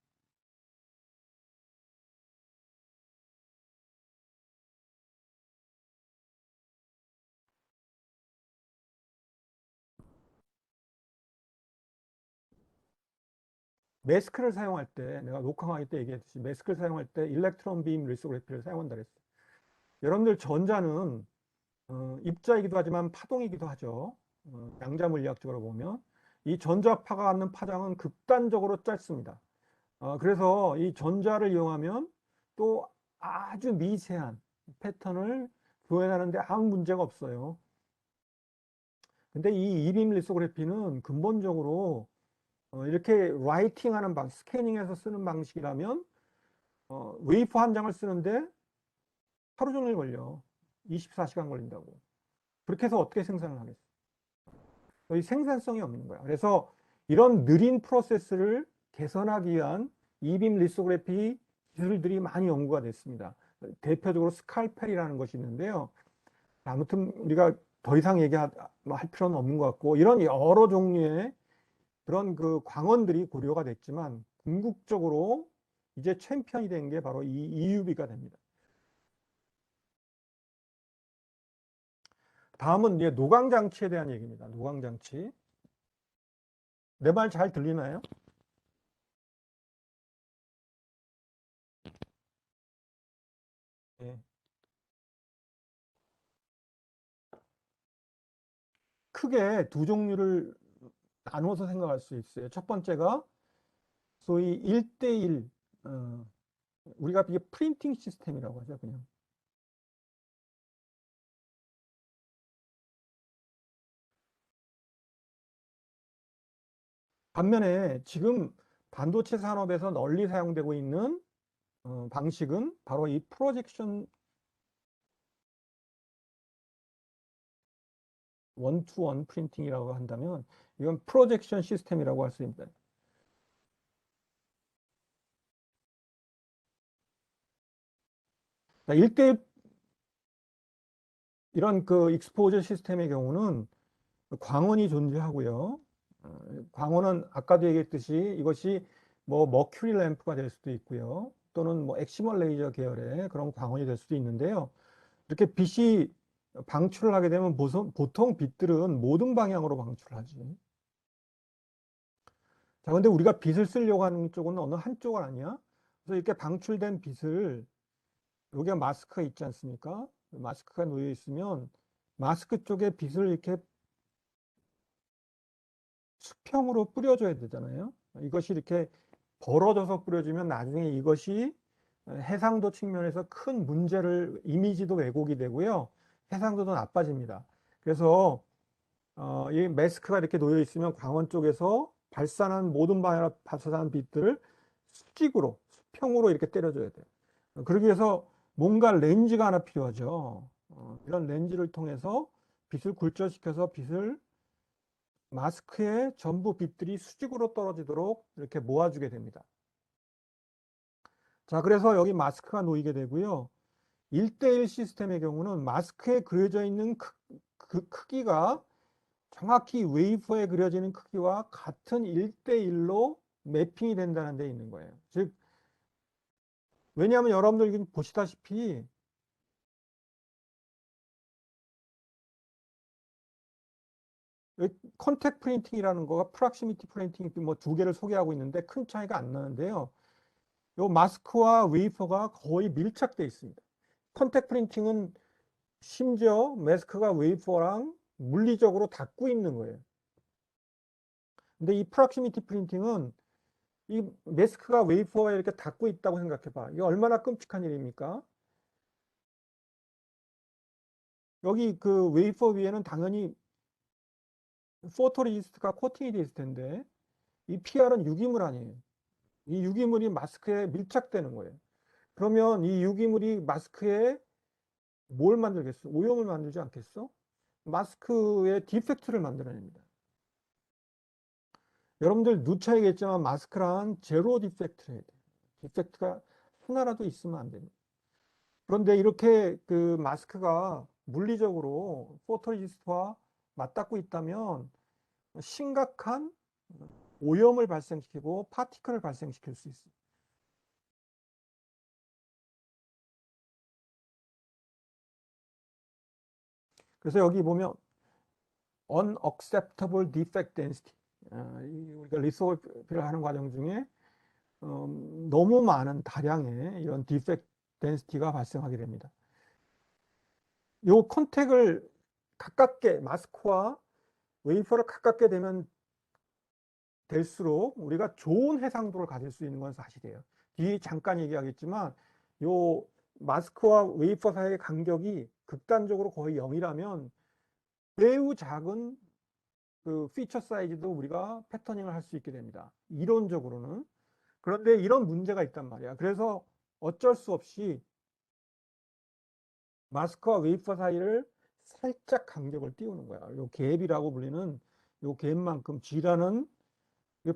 매스크를 사용할 때 내가 녹화 강의 때 얘기했듯이 매스크를 사용할 때 일렉트론 빔 리소그래피를 사용한다 그랬어요. 여러분들 전자는 입자이기도 하지만 파동이기도 하죠. 양자 물리학적으로 보면 이 전자파가 갖는 파장은 극단적으로 짧습니다. 그래서 이 전자를 이용하면 또 아주 미세한 패턴을 구현하는데 아무 문제가 없어요. 근데 이 이빔 리소그래피는 근본적으로 이렇게 라이팅하는 스캐닝해서 쓰는 방식이라면 웨이퍼 한 장을 쓰는데 하루 종일 걸려. 24시간 걸린다고. 그렇게 해서 어떻게 생산을 하겠어? 거의 생산성이 없는 거야. 그래서 이런 느린 프로세스를 개선하기 위한 이빔 리소그래피 기술들이 많이 연구가 됐습니다. 대표적으로 스칼펠이라는 것이 있는데요. 아무튼 우리가 더 이상 얘기할 필요는 없는 것 같고 이런 여러 종류의 그런 그 광원들이 고려가 됐지만 궁극적으로 이제 챔피언이 된 게 바로 이 EUV가 됩니다. 다음은 이제 노광장치에 대한 얘기입니다. 노광장치. 내 말 잘 들리나요? 네. 크게 두 종류를 나누어서 생각할 수 있어요. 첫 번째가 소위 1대1, 우리가 이게 프린팅 시스템이라고 하죠, 그냥. 반면에 지금 반도체 산업에서 널리 사용되고 있는 방식은 바로 이 프로젝션 원투원 프린팅이라고 한다면 이건 프로젝션 시스템이라고 할 수 있습니다. 1대1 이런 그 익스포저 시스템의 경우는 광원이 존재하고요. 광원은 아까도 얘기했듯이 이것이 머큐리 램프가 될 수도 있고요. 또는 엑시멀 레이저 계열의 그런 광원이 될 수도 있는데요. 이렇게 빛이 방출을 하게 되면 보통 빛들은 모든 방향으로 방출하지. 자, 근데 우리가 빛을 쓰려고 하는 쪽은 어느 한쪽은 아니야. 그래서 이렇게 방출된 빛을 여기가 마스크가 있지 않습니까? 마스크가 놓여 있으면 마스크 쪽에 빛을 이렇게 수평으로 뿌려줘야 되잖아요. 이것이 이렇게 벌어져서 뿌려지면 나중에 이것이 해상도 측면에서 큰 문제를 이미지도 왜곡이 되고요. 해상도도 나빠집니다. 그래서 이 마스크가 이렇게 놓여 있으면 광원 쪽에서 발산한 모든 방향으로 발산한 빛들을 수직으로 수평으로 이렇게 때려줘야 돼요. 그러기 위해서 뭔가 렌즈가 하나 필요하죠. 이런 렌즈를 통해서 빛을 굴절시켜서 빛을 마스크에 전부 빛들이 수직으로 떨어지도록 이렇게 모아주게 됩니다. 자, 그래서 여기 마스크가 놓이게 되고요. 1대1 시스템의 경우는 마스크에 그려져 있는 그 크기가 정확히 웨이퍼에 그려지는 크기와 같은 1대1로 매핑이 된다는 데 있는 거예요. 즉, 왜냐하면 여러분들 보시다시피 컨택 프린팅이라는 거가 프락시미티 프린팅 뭐 두 개를 소개하고 있는데 큰 차이가 안 나는데요. 요 마스크와 웨이퍼가 거의 밀착되어 있습니다. 컨택 프린팅은 심지어 마스크가 웨이퍼랑 물리적으로 닿고 있는 거예요. 근데 이 프락시미티 프린팅은 이 마스크가 웨이퍼에 이렇게 닿고 있다고 생각해 봐. 이게 얼마나 끔찍한 일입니까? 여기 그 웨이퍼 위에는 당연히 포토레지스트가 코팅이 돼 있을 텐데 이 PR은 유기물 아니에요. 이 유기물이 마스크에 밀착되는 거예요. 그러면 이 유기물이 마스크에 뭘 만들겠어? 오염을 만들지 않겠어? 마스크의 디펙트를 만들어냅니다. 여러분들 누차이겠지만 마스크란 제로 디펙트를 해야 돼요. 디펙트가 하나라도 있으면 안 됩니다. 그런데 이렇게 그 마스크가 물리적으로 포토레지스트와 맞닿고 있다면 심각한 오염을 발생시키고 파티클을 발생시킬 수 있어요. 그래서 여기 보면 unacceptable defect density. 우리가 리소피를 하는 과정 중에 너무 많은 다량의 이런 디펙트 덴시티가 발생하게 됩니다. 요 컨택을 가깝게 마스크와 웨이퍼를 가깝게 되면 될수록 우리가 좋은 해상도를 가질 수 있는 건 사실이에요. 뒤에 잠깐 얘기하겠지만 요 마스크와 웨이퍼 사이의 간격이 극단적으로 거의 0이라면 매우 작은 그 피처 사이즈도 우리가 패터닝을 할 수 있게 됩니다. 이론적으로는. 그런데 이런 문제가 있단 말이야. 그래서 어쩔 수 없이 마스크와 웨이퍼 사이를 살짝 간격을 띄우는 거야. 요 갭이라고 불리는 요 갭만큼 G라는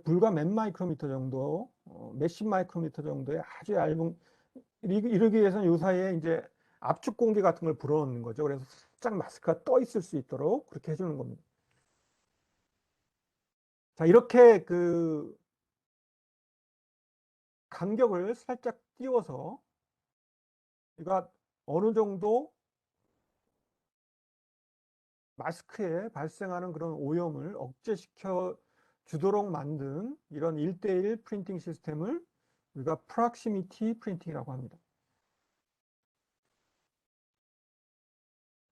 불과 몇 마이크로미터 정도, 몇십 마이크로미터 정도의 아주 얇은, 이러기 위해서는 요 사이에 이제 압축 공기 같은 걸 불어넣는 거죠. 그래서 살짝 마스크가 떠 있을 수 있도록 그렇게 해주는 겁니다. 자, 이렇게 그 간격을 살짝 띄워서 우리가 어느 정도 마스크에 발생하는 그런 오염을 억제시켜 주도록 만든 이런 1대1 프린팅 시스템을 우리가 프락시미티 프린팅이라고 합니다.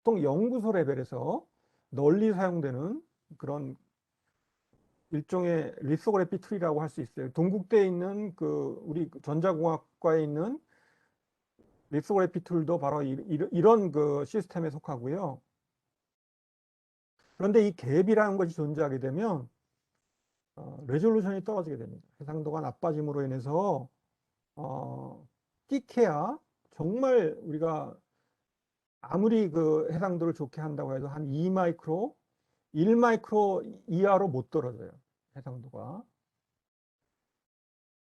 보통 연구소 레벨에서 널리 사용되는 그런 일종의 리소그래피 툴이라고 할 수 있어요. 동국대에 있는 그 우리 전자공학과에 있는 리소그래피 툴도 바로 이런 그 시스템에 속하고요. 그런데 이 갭이라는 것이 존재하게 되면 레졸루션이 떨어지게 됩니다. 해상도가 나빠짐으로 인해서 띡해야 정말 우리가 아무리 그 해상도를 좋게 한다고 해도 한 2마이크로, 1마이크로 이하로 못 떨어져요. 해상도가.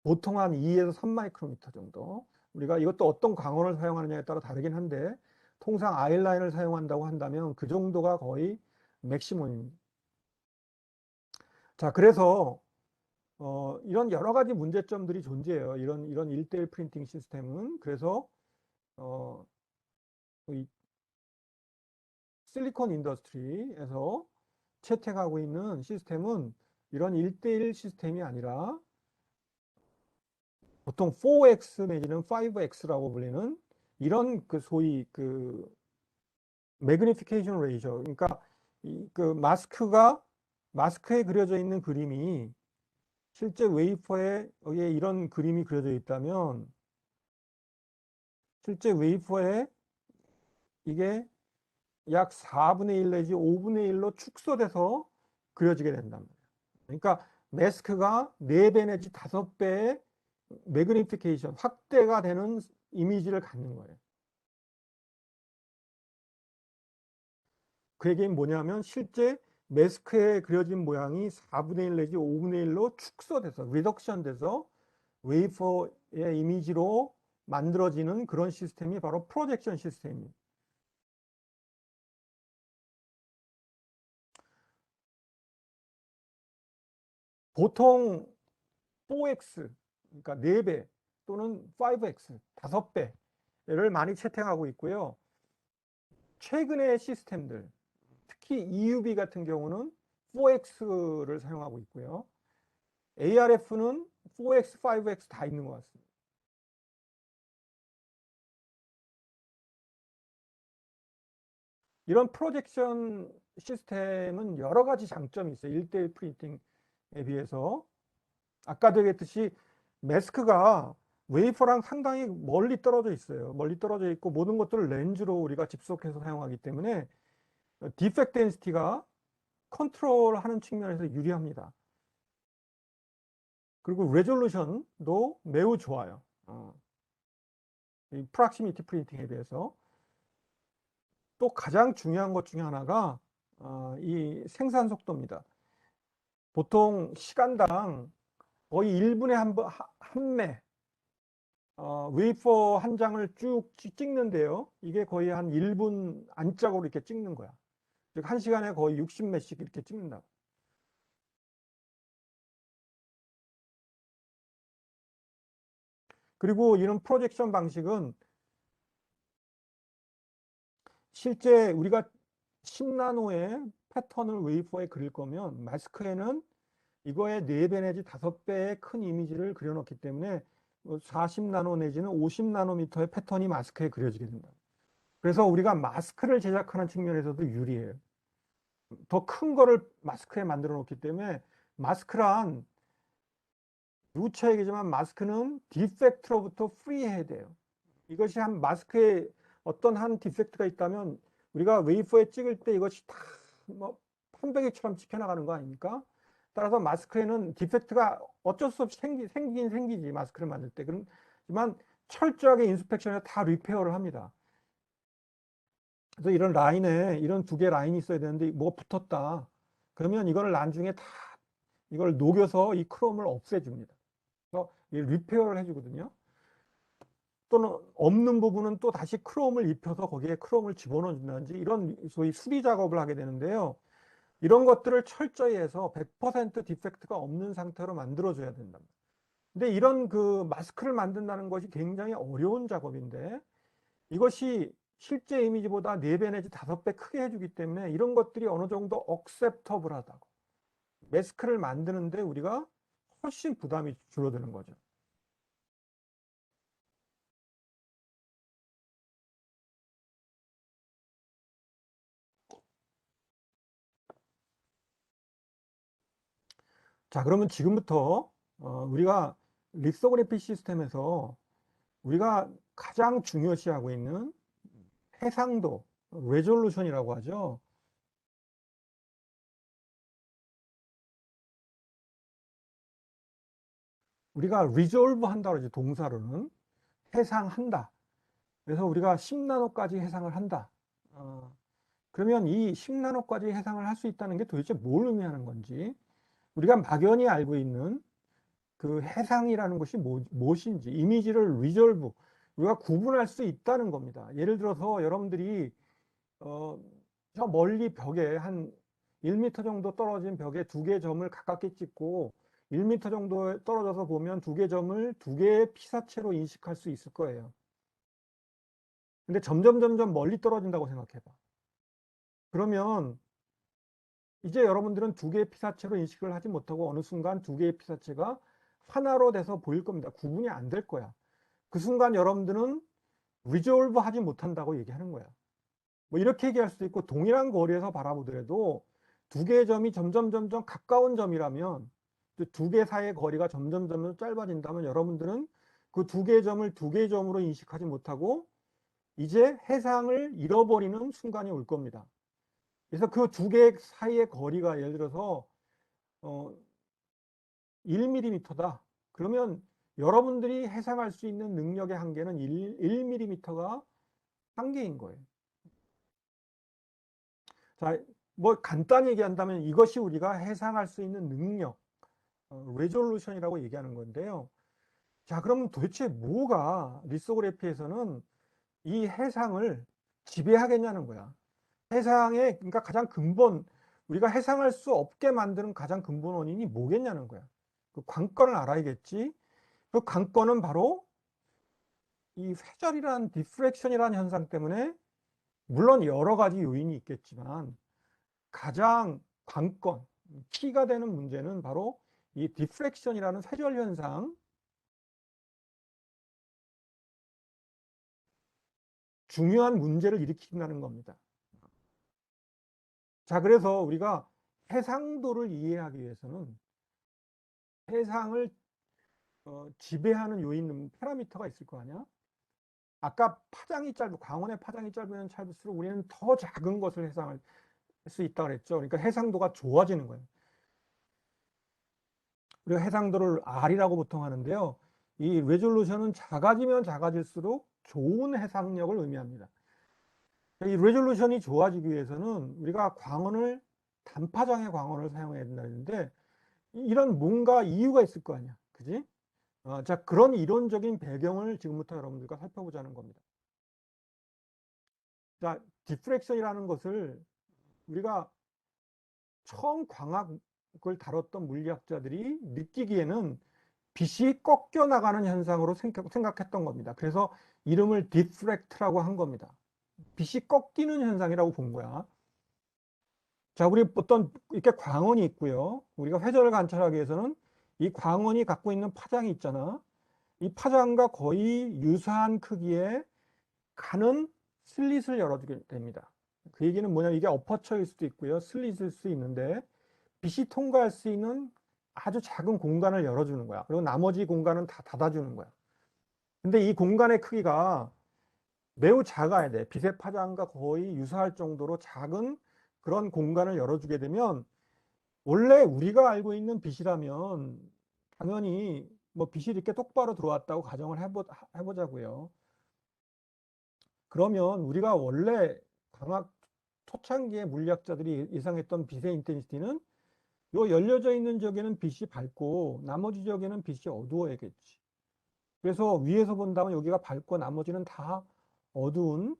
보통 한 2에서 3마이크로미터 정도. 우리가 이것도 어떤 광원을 사용하느냐에 따라 다르긴 한데 통상 아이라인을 사용한다고 한다면 그 정도가 거의 맥시멈입니다. 자, 그래서 이런 여러 가지 문제점들이 존재해요. 이런 1대1 프린팅 시스템은. 그래서 이 실리콘 인더스트리에서 채택하고 있는 시스템은 이런 1대1 시스템이 아니라 보통 4X 내지는 5X라고 불리는 이런 그 소위 그 매그니피케이션 레이저. 그러니까 그 마스크에 그려져 있는 그림이 실제 웨이퍼에 여기에 이런 그림이 그려져 있다면 실제 웨이퍼에 이게 약 4분의 1 내지 5분의 1로 축소돼서 그려지게 된단 말이에요. 그러니까 마스크가 4배 내지 5배의 매그니피케이션, 확대가 되는 이미지를 갖는 거예요. 그 얘기는 뭐냐면 실제 매스크에 그려진 모양이 4분의 1 내지 5분의 1로 축소돼서 리덕션 돼서 웨이퍼의 이미지로 만들어지는 그런 시스템이 바로 프로젝션 시스템입니다. 보통 4x, 그러니까 4배 또는 5x, 5배를 많이 채택하고 있고요. 최근의 시스템들, 특히 EUV 같은 경우는 4x를 사용하고 있고요. ARF는 4x, 5x 다 있는 것 같습니다. 이런 프로젝션 시스템은 여러 가지 장점이 있어요. 1:1 프린팅에 비해서. 아까도 얘기했듯이 매스크가 웨이퍼랑 상당히 멀리 떨어져 있어요. 멀리 떨어져 있고 모든 것들을 렌즈로 우리가 집속해서 사용하기 때문에 디펙트 덴시티가 컨트롤하는 측면에서 유리합니다. 그리고 레졸루션도 매우 좋아요. 이 프락시미티 프린팅에 비해서. 또 가장 중요한 것 중에 하나가 이 생산 속도입니다. 보통 시간당 거의 1분에 한 매, 웨이퍼 한 장을 쭉 찍는데요. 이게 거의 한 1분 안짝으로 이렇게 찍는 거야. 즉 1시간에 거의 60매씩 이렇게 찍는다. 그리고 이런 프로젝션 방식은 실제 우리가 10나노의 패턴을 웨이퍼에 그릴 거면 마스크에는 이거의 4배 내지 5배의 큰 이미지를 그려놓기 때문에 40나노 내지는 50나노미터의 패턴이 마스크에 그려지게 된다. 그래서 우리가 마스크를 제작하는 측면에서도 유리해요. 더 큰 거를 마스크에 만들어 놓기 때문에 마스크란 누차 얘기지만 마스크는 디펙트로부터 프리해야 돼요. 이것이 한 마스크에 어떤 한 디펙트가 있다면 우리가 웨이퍼에 찍을 때 이것이 다 뭐 판별기처럼 찍혀나가는 거 아닙니까? 따라서 마스크에는 디펙트가 어쩔 수 없이 생기긴 생기지, 마스크를 만들 때. 그렇지만 철저하게 인스펙션에 다 리페어를 합니다. 그래서 이런 라인에 이런 2개 라인이 있어야 되는데 뭐 붙었다. 그러면 이거를 나중에 다 이걸 녹여서 이 크롬을 없애줍니다. 그래서 리페어를 해주거든요. 또는 없는 부분은 또 다시 크롬을 입혀서 거기에 크롬을 집어넣는다든지 이런 소위 수리 작업을 하게 되는데요. 이런 것들을 철저히 해서 100% 디펙트가 없는 상태로 만들어줘야 된다. 근데 이런 그 마스크를 만든다는 것이 굉장히 어려운 작업인데 이것이 실제 이미지보다 4배 내지 5배 크게 해주기 때문에 이런 것들이 어느 정도 억셉터블하다고. 마스크를 만드는데 우리가 훨씬 부담이 줄어드는 거죠. 자, 그러면 지금부터 우리가 리소그래피 시스템에서 우리가 가장 중요시하고 있는 해상도, 레졸루션이라고 하죠. 우리가 resolve 한다고 그러죠. 동사로는 해상한다. 그래서 우리가 10나노까지 해상을 한다. 그러면 이 10나노까지 해상을 할 수 있다는 게 도대체 뭘 의미하는 건지, 우리가 막연히 알고 있는 그 해상이라는 것이 무엇인지, 이미지를 resolve, 우리가 구분할 수 있다는 겁니다. 예를 들어서 여러분들이 저 멀리 벽에 한 1m 정도 떨어진 벽에 2개의 점을 가깝게 찍고 1m 정도 떨어져서 보면 2개의 점을 2개의 피사체로 인식할 수 있을 거예요. 근데 점점 멀리 떨어진다고 생각해봐. 그러면 이제 여러분들은 2개의 피사체로 인식을 하지 못하고 어느 순간 2개의 피사체가 하나로 돼서 보일 겁니다. 구분이 안 될 거야. 그 순간 여러분들은 리졸브 하지 못한다고 얘기하는 거야. 뭐 이렇게 얘기할 수도 있고, 동일한 거리에서 바라보더라도 2개의 점이 점점 가까운 점이라면, 2개 사이의 거리가 점점 짧아진다면 여러분들은 그 2개의 점을 2개의 점으로 인식하지 못하고 이제 해상을 잃어버리는 순간이 올 겁니다. 그래서 그 2개 사이의 거리가 예를 들어서 1mm다. 그러면 여러분들이 해상할 수 있는 능력의 한계는 1mm가 한계인 거예요. 자, 뭐 간단히 얘기한다면 이것이 우리가 해상할 수 있는 능력, 레졸루션이라고 얘기하는 건데요. 자, 그럼 도대체 뭐가 리소그래피에서는 이 해상을 지배하겠냐는 거야. 해상의, 그러니까 가장 근본, 우리가 해상할 수 없게 만드는 가장 근본 원인이 뭐겠냐는 거야. 그 관건을 알아야겠지. 그 관건은 바로 이 회절이란 디프렉션이라는 현상 때문에 물론 여러 가지 요인이 있겠지만 가장 관건, 키가 되는 문제는 바로 이 디프렉션이라는 회절 현상, 중요한 문제를 일으킨다는 겁니다. 자, 그래서 우리가 해상도를 이해하기 위해서는 해상을 지배하는 요인, 파라미터가 있을 거 아니야? 아까 파장이 짧고, 광원의 파장이 짧으면 짧을수록 우리는 더 작은 것을 해상할 수 있다 그랬죠. 그러니까 해상도가 좋아지는 거예요. 그리고 해상도를 R이라고 보통 하는데요. 이 레졸루션은 작아지면 작아질수록 좋은 해상력을 의미합니다. 이 레졸루션이 좋아지기 위해서는 우리가 광원을 단파장의 광원을 사용해야 된다는데 이런 뭔가 이유가 있을 거 아니야. 그지? 자, 그런 이론적인 배경을 지금부터 여러분들과 살펴보자는 겁니다. 자, 디프렉션이라는 것을 우리가 처음 광학을 다뤘던 물리학자들이 느끼기에는 빛이 꺾여 나가는 현상으로 생각했던 겁니다. 그래서 이름을 디프렉트라고 한 겁니다. 빛이 꺾이는 현상이라고 본 거야. 자, 우리 어떤 이렇게 광원이 있고요. 우리가 회절을 관찰하기 위해서는 이 광원이 갖고 있는 파장이 있잖아. 이 파장과 거의 유사한 크기의 가는 슬릿을 열어주게 됩니다. 그 얘기는 뭐냐면 이게 어퍼처일 수도 있고요. 슬릿일 수 있는데 빛이 통과할 수 있는 아주 작은 공간을 열어주는 거야. 그리고 나머지 공간은 다 닫아주는 거야. 근데 이 공간의 크기가 매우 작아야 돼. 빛의 파장과 거의 유사할 정도로 작은 그런 공간을 열어주게 되면 원래 우리가 알고 있는 빛이라면 당연히 뭐 빛이 이렇게 똑바로 들어왔다고 가정을 해보자고요. 그러면 우리가 원래 광학 초창기의 물리학자들이 예상했던 빛의 인텐시티는 요 열려져 있는 지역에는 빛이 밝고 나머지 지역에는 빛이 어두워야겠지. 그래서 위에서 본다면 여기가 밝고 나머지는 다 어두운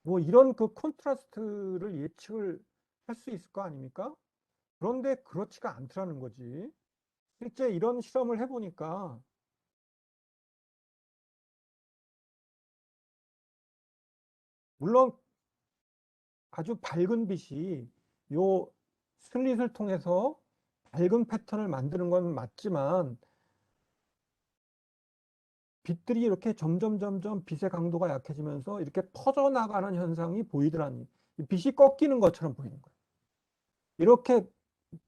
뭐 이런 그 콘트라스트를 예측을 할 수 있을 거 아닙니까? 그런데 그렇지가 않더라는 거지. 실제 이런 실험을 해보니까 물론 아주 밝은 빛이 요 슬릿을 통해서 밝은 패턴을 만드는 건 맞지만 빛들이 이렇게 점점 빛의 강도가 약해지면서 이렇게 퍼져나가는 현상이 보이더라니. 빛이 꺾이는 것처럼 보이는 거예요. 이렇게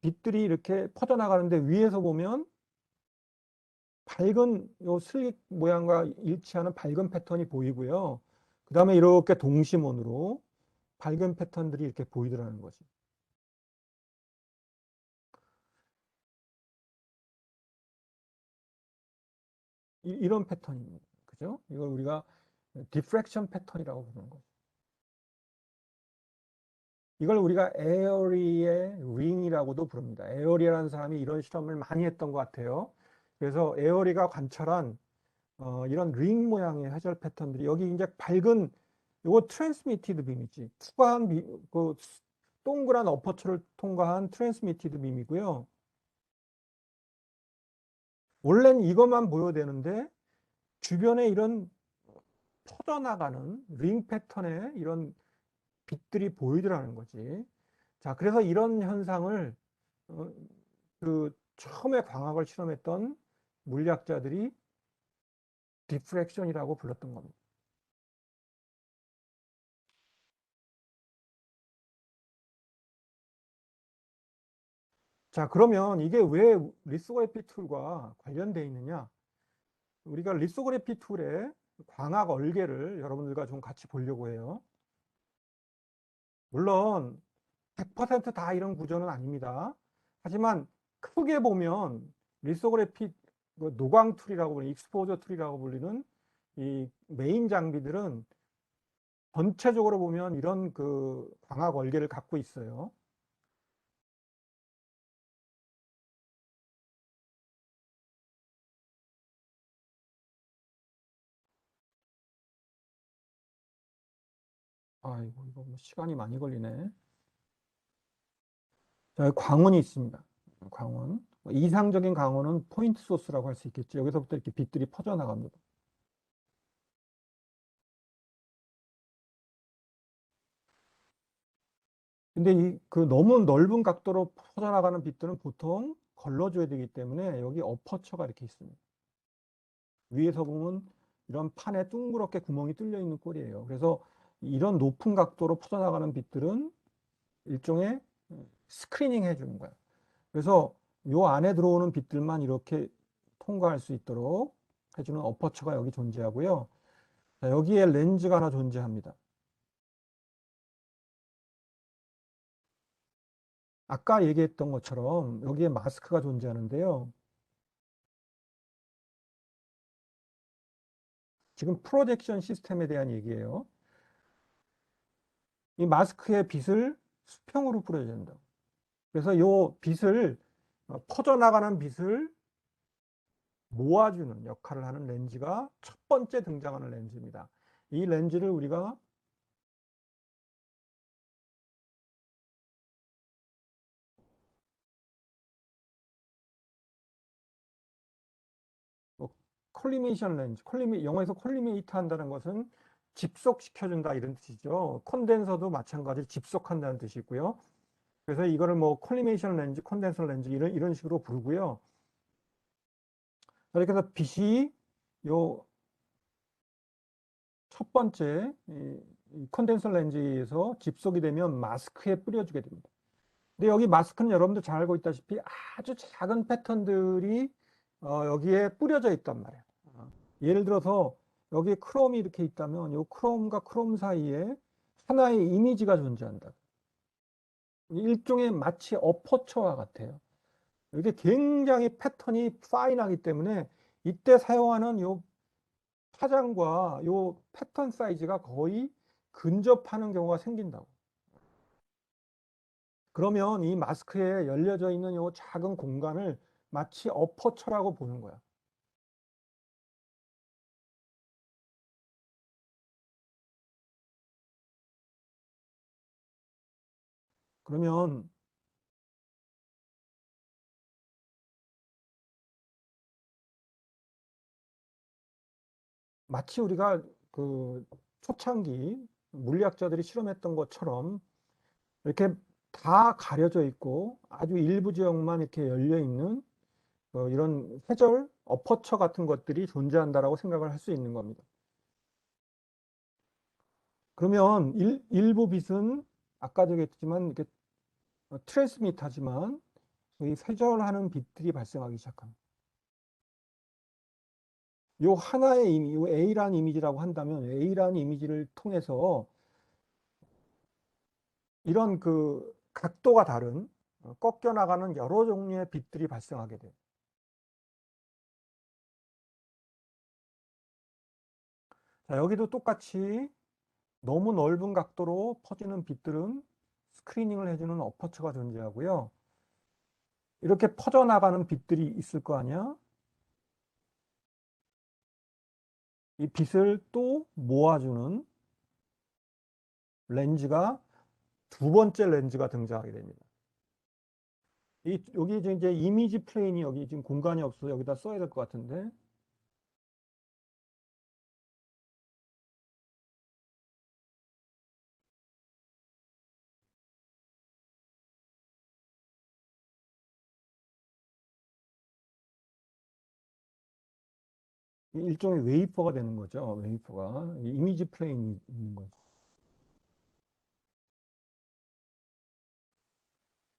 빛들이 이렇게 퍼져나가는데 위에서 보면 밝은 요 슬릿 모양과 일치하는 밝은 패턴이 보이고요. 그 다음에 이렇게 동심원으로 밝은 패턴들이 이렇게 보이더라는 거지. 이런 패턴입니다. 그죠? 이걸 우리가 디프렉션 패턴이라고 부르는 거죠. 이걸 우리가 에어리의 링이라고도 부릅니다. 에어리라는 사람이 이런 실험을 많이 했던 것 같아요. 그래서 에어리가 관찰한 이런 링 모양의 회절 패턴들이 여기 이제 밝은 이거 트랜스미티드 빔이지. 투과한 그 동그란 어퍼처를 통과한 트랜스미티드 빔이고요. 원래는 이것만 보여야 되는데 주변에 이런 퍼져나가는 링 패턴의 이런 빛들이 보이더라는 거지. 자, 그래서 이런 현상을 어, 그 처음에 광학을 실험했던 물리학자들이 디프렉션이라고 불렀던 겁니다. 자, 그러면 이게 왜 리소그래피 툴과 관련되어 있느냐? 우리가 리소그래피 툴의 광학 얼개를 여러분들과 좀 같이 보려고 해요. 물론 100%다 이런 구조는 아닙니다. 하지만 크게 보면 리소그래피 노광 툴이라고 불리는 익스포저 툴이라고 불리는 이 메인 장비들은 전체적으로 보면 이런 그 광학 월계를 갖고 있어요. 아이고, 이거 뭐 시간이 많이 걸리네. 자, 광원이 있습니다. 광원. 이상적인 광원은 포인트 소스라고 할 수 있겠죠. 여기서부터 이렇게 빛들이 퍼져나갑니다. 근데 이 그 너무 넓은 각도로 퍼져나가는 빛들은 보통 걸러줘야 되기 때문에 여기 어퍼처가 이렇게 있습니다. 위에서 보면 이런 판에 둥그렇게 구멍이 뚫려 있는 꼴이에요. 그래서 이런 높은 각도로 퍼져나가는 빛들은 일종의 스크리닝 해주는 거예요. 그래서 요 안에 들어오는 빛들만 이렇게 통과할 수 있도록 해주는 어퍼처가 여기 존재하고요. 자, 여기에 렌즈가 하나 존재합니다. 아까 얘기했던 것처럼 여기에 마스크가 존재하는데요. 지금 프로젝션 시스템에 대한 얘기예요. 이 마스크의 빛을 수평으로 뿌려야 된다. 그래서 요 빛을 퍼져나가는 빛을 모아주는 역할을 하는 렌즈가 첫 번째 등장하는 렌즈입니다. 이 렌즈를 우리가 뭐 콜리메이션 렌즈, 영어에서 콜리메이트 한다는 것은 집속시켜준다 이런 뜻이죠. 콘덴서도 마찬가지로 집속한다는 뜻이고요. 그래서 이거를 뭐 콜리메이션 렌즈, 콘덴서 렌즈 이런 식으로 부르고요. 이렇게 해서 빛이 요 첫 번째 이 콘덴서 렌즈에서 집속이 되면 마스크에 뿌려주게 됩니다. 근데 여기 마스크는 여러분들 잘 알고 있다시피 아주 작은 패턴들이 여기에 뿌려져 있단 말이에요. 예를 들어서 여기에 크롬이 이렇게 있다면 이 크롬과 크롬 사이에 하나의 이미지가 존재한다. 일종의 마치 어퍼처와 같아요. 이게 굉장히 패턴이 파인하기 때문에 이때 사용하는 요 파장과 요 패턴 사이즈가 거의 근접하는 경우가 생긴다고. 그러면 이 마스크에 열려져 있는 요 작은 공간을 마치 어퍼처라고 보는 거야. 그러면 마치 우리가 그 초창기 물리학자들이 실험했던 것처럼 이렇게 다 가려져 있고 아주 일부 지역만 이렇게 열려 있는 이런 회절, 어퍼처 같은 것들이 존재한다라고 생각을 할 수 있는 겁니다. 그러면 일부 빛은 아까도 얘기했지만 이렇게 트랜스미터지만 이 회절하는 빛들이 발생하기 시작합니다. 요 하나의 이미, 요 A라는 이미지라고 한다면 A라는 이미지를 통해서 이런 그 각도가 다른 꺾여 나가는 여러 종류의 빛들이 발생하게 돼요. 자, 여기도 똑같이 너무 넓은 각도로 퍼지는 빛들은 스크리닝을 해주는 어퍼처가 존재하고요. 이렇게 퍼져나가는 빛들이 있을 거 아니야? 이 빛을 또 모아주는 렌즈가 두 번째 렌즈가 등장하게 됩니다. 여기 이제 이미지 플레인이 여기 지금 공간이 없어서 여기다 써야 될 것 같은데. 일종의 웨이퍼가 되는 거죠. 웨이퍼가. 이미지 플레인이 있는 거죠.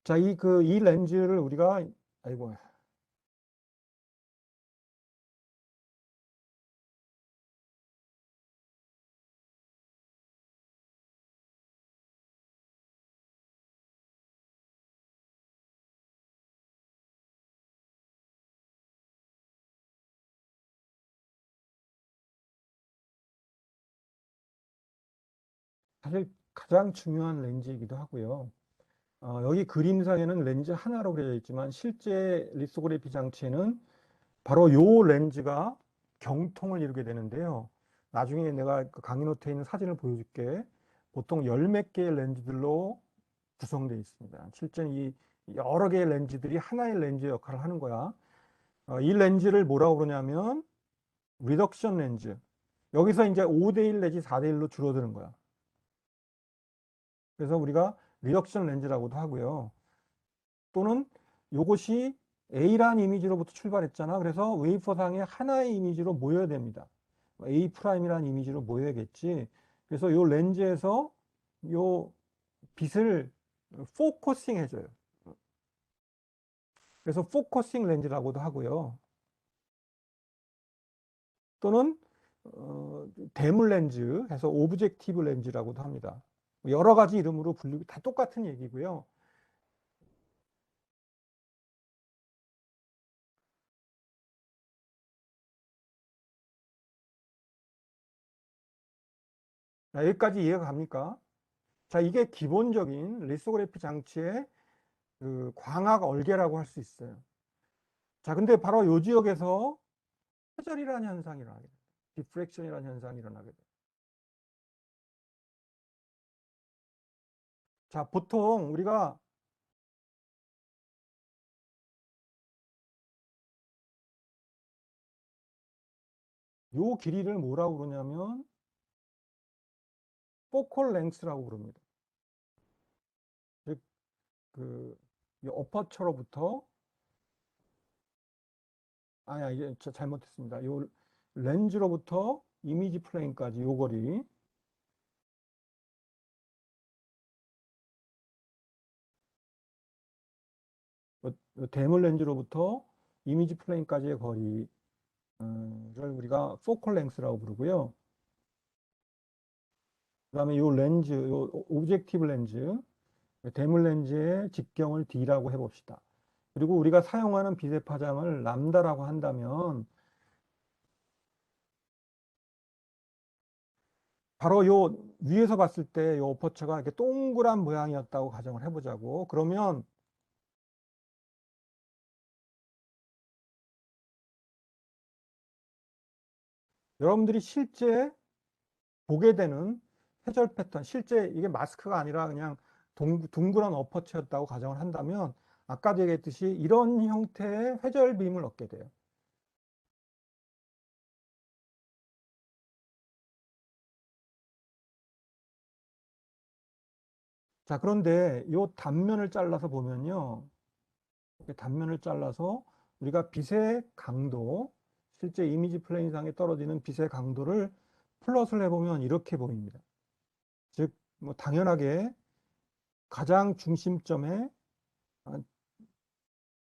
자, 이 렌즈를 우리가, 아이고, 사실 가장 중요한 렌즈이기도 하고요. 여기 그림상에는 렌즈 하나로 그려져 있지만 실제 리소그래피 장치에는 바로 요 렌즈가 경통을 이루게 되는데요. 나중에 내가 그 강의 노트에 있는 사진을 보여줄게. 보통 열 몇 개의 렌즈들로 구성되어 있습니다. 실제는 이 여러 개의 렌즈들이 하나의 렌즈 역할을 하는 거야. 이 렌즈를 뭐라고 그러냐면 리덕션 렌즈. 여기서 이제 5대1 내지 4대1로 줄어드는 거야. 그래서 우리가 리덕션 렌즈라고도 하고요. 또는 요것이 A라는 이미지로부터 출발했잖아. 그래서 웨이퍼상에 하나의 이미지로 모여야 됩니다. A 프라임이라는 이미지로 모여야겠지. 그래서 요 렌즈에서 요 빛을 포커싱 해줘요. 그래서 포커싱 렌즈라고도 하고요. 또는 대물 렌즈 해서 오브젝티브 렌즈라고도 합니다. 여러 가지 이름으로 불리고 다 똑같은 얘기고요. 자, 여기까지 이해가 갑니까? 자, 이게 기본적인 리소그래피 장치의 그 광학 얼개라고 할 수 있어요. 자, 근데 바로 이 지역에서 회절이라는 현상이 일어나게 돼요. 디프렉션이라는 현상이 일어나게 돼요. 자, 보통 우리가 요 길이를 뭐라고 그러냐면 포컬 랭스라고 부릅니다. 즉, 이 어퍼처로부터 아니야, 이게 잘못했습니다. 요 렌즈로부터 이미지 플레인까지 요 거리. 요 대물 렌즈로부터 이미지 플레인까지의 거리를 우리가 포컬 랭스라고 부르고요. 그다음에 요 렌즈, 요 오브젝티브 렌즈, 대물 렌즈의 직경을 D라고 해봅시다. 그리고 우리가 사용하는 빛의 파장을 람다라고 한다면 바로 요 위에서 봤을 때 요 어퍼처가 이렇게 동그란 모양이었다고 가정을 해보자고. 그러면 여러분들이 실제 보게 되는 회절 패턴, 실제 이게 마스크가 아니라 그냥 둥그런 어퍼처였다고 가정을 한다면 아까도 얘기했듯이 이런 형태의 회절빔을 얻게 돼요. 자, 그런데 이 단면을 잘라서 보면요. 단면을 잘라서 우리가 빛의 강도, 실제 이미지 플레인상에 떨어지는 빛의 강도를 플롯을 해보면 이렇게 보입니다. 즉, 뭐 당연하게 가장 중심점에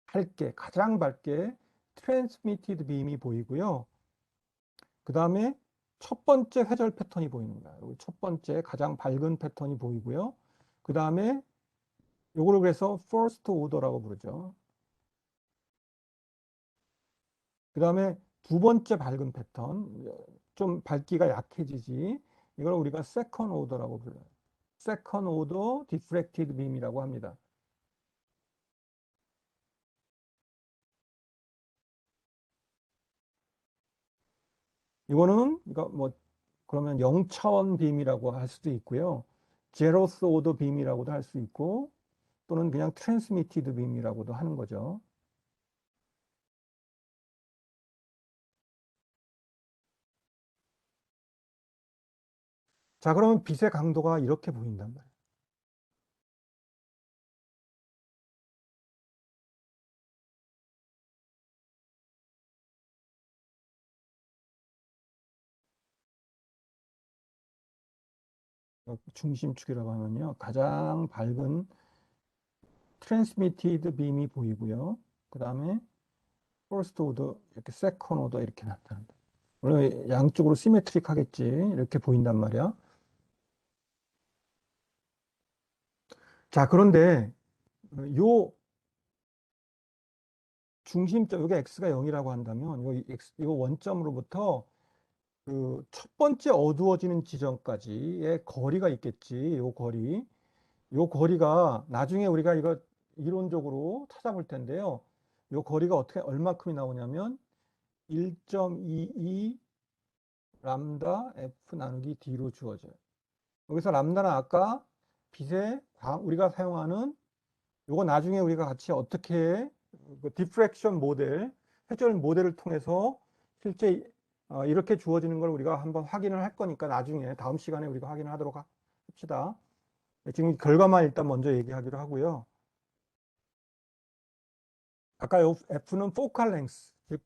밝게, 가장 밝게 트랜스미티드 빔이 보이고요. 그 다음에 첫 번째 회절 패턴이 보입니다. 여기 첫 번째 가장 밝은 패턴이 보이고요. 그 다음에 요거를 그래서 first order라고 부르죠. 그 다음에 두 번째 밝은 패턴, 좀 밝기가 약해지지. 이걸 우리가 second order라고 불러요. second order diffracted beam이라고 합니다. 이거는 이거 뭐 그러면 0차원 빔이라고 할 수도 있고요. 제로스 오더 빔이라고도 할 수 있고 또는 그냥 트랜스미티드 빔이라고도 하는 거죠. 자, 그러면 빛의 강도가 이렇게 보인단 말이에요. 중심축이라고 하면요. 가장 밝은 트랜스미티드 빔이 보이고요. 그 다음에 퍼스트 오더, 이렇게 세컨 오더 이렇게 나타난다. 물론 양쪽으로 시메트릭 하겠지. 이렇게 보인단 말이야. 자, 그런데 요 중심점, 여기 x가 0이라고 한다면 요 원점으로부터 그 첫 번째 어두워지는 지점까지의 거리가 있겠지. 요 거리가 나중에 우리가 이거 이론적으로 찾아볼 텐데요. 요 거리가 어떻게 얼마큼이 나오냐면 1.22 람다 F 나누기 D로 주어져요. 여기서 람다는 아까 우리가 사용하는 요거 나중에 우리가 같이 어떻게 그 디프렉션 모델, 회전 모델을 통해서 실제 이렇게 주어지는 걸 우리가 한번 확인을 할 거니까 나중에 다음 시간에 우리가 확인을 하도록 합시다. 지금 결과만 일단 먼저 얘기하기로 하고요. 아까 요 F는 포칼 랭스, 즉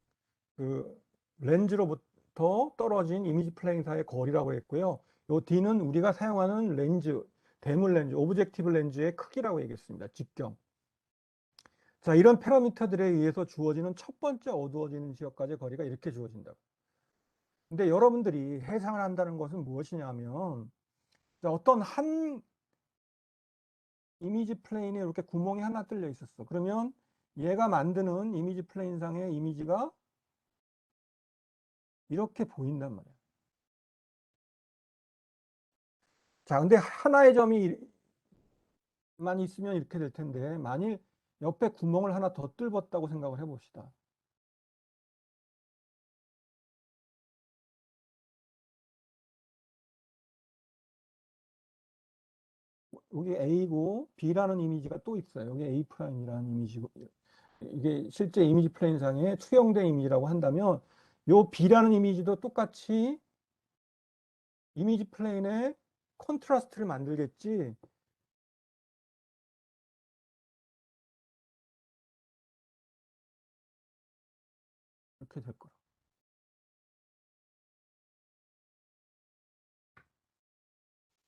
그 렌즈로부터 떨어진 이미지 플레인 사이의 거리라고 했고요. 요 D는 우리가 사용하는 렌즈, 대물 렌즈, 오브젝티브 렌즈의 크기라고 얘기했습니다. 직경. 자, 이런 파라미터들에 의해서 주어지는 첫 번째 어두워지는 지역까지의 거리가 이렇게 주어진다. 근데 여러분들이 해상을 한다는 것은 무엇이냐면 어떤 한 이미지 플레인에 이렇게 구멍이 하나 뚫려 있었어. 그러면 얘가 만드는 이미지 플레인상의 이미지가 이렇게 보인단 말이야. 자, 근데 하나의 점이 만 있으면 이렇게 될 텐데 만일 옆에 구멍을 하나 더 뚫었다고 생각을 해봅시다. 여기 A고 B라는 이미지가 또 있어요. 여기 A 프라임이라는 이미지고 이게 실제 이미지 플레인상에 투영된 이미지라고 한다면 요 B라는 이미지도 똑같이 이미지 플레인에 컨트라스트를 만들겠지. 이렇게 될 거라.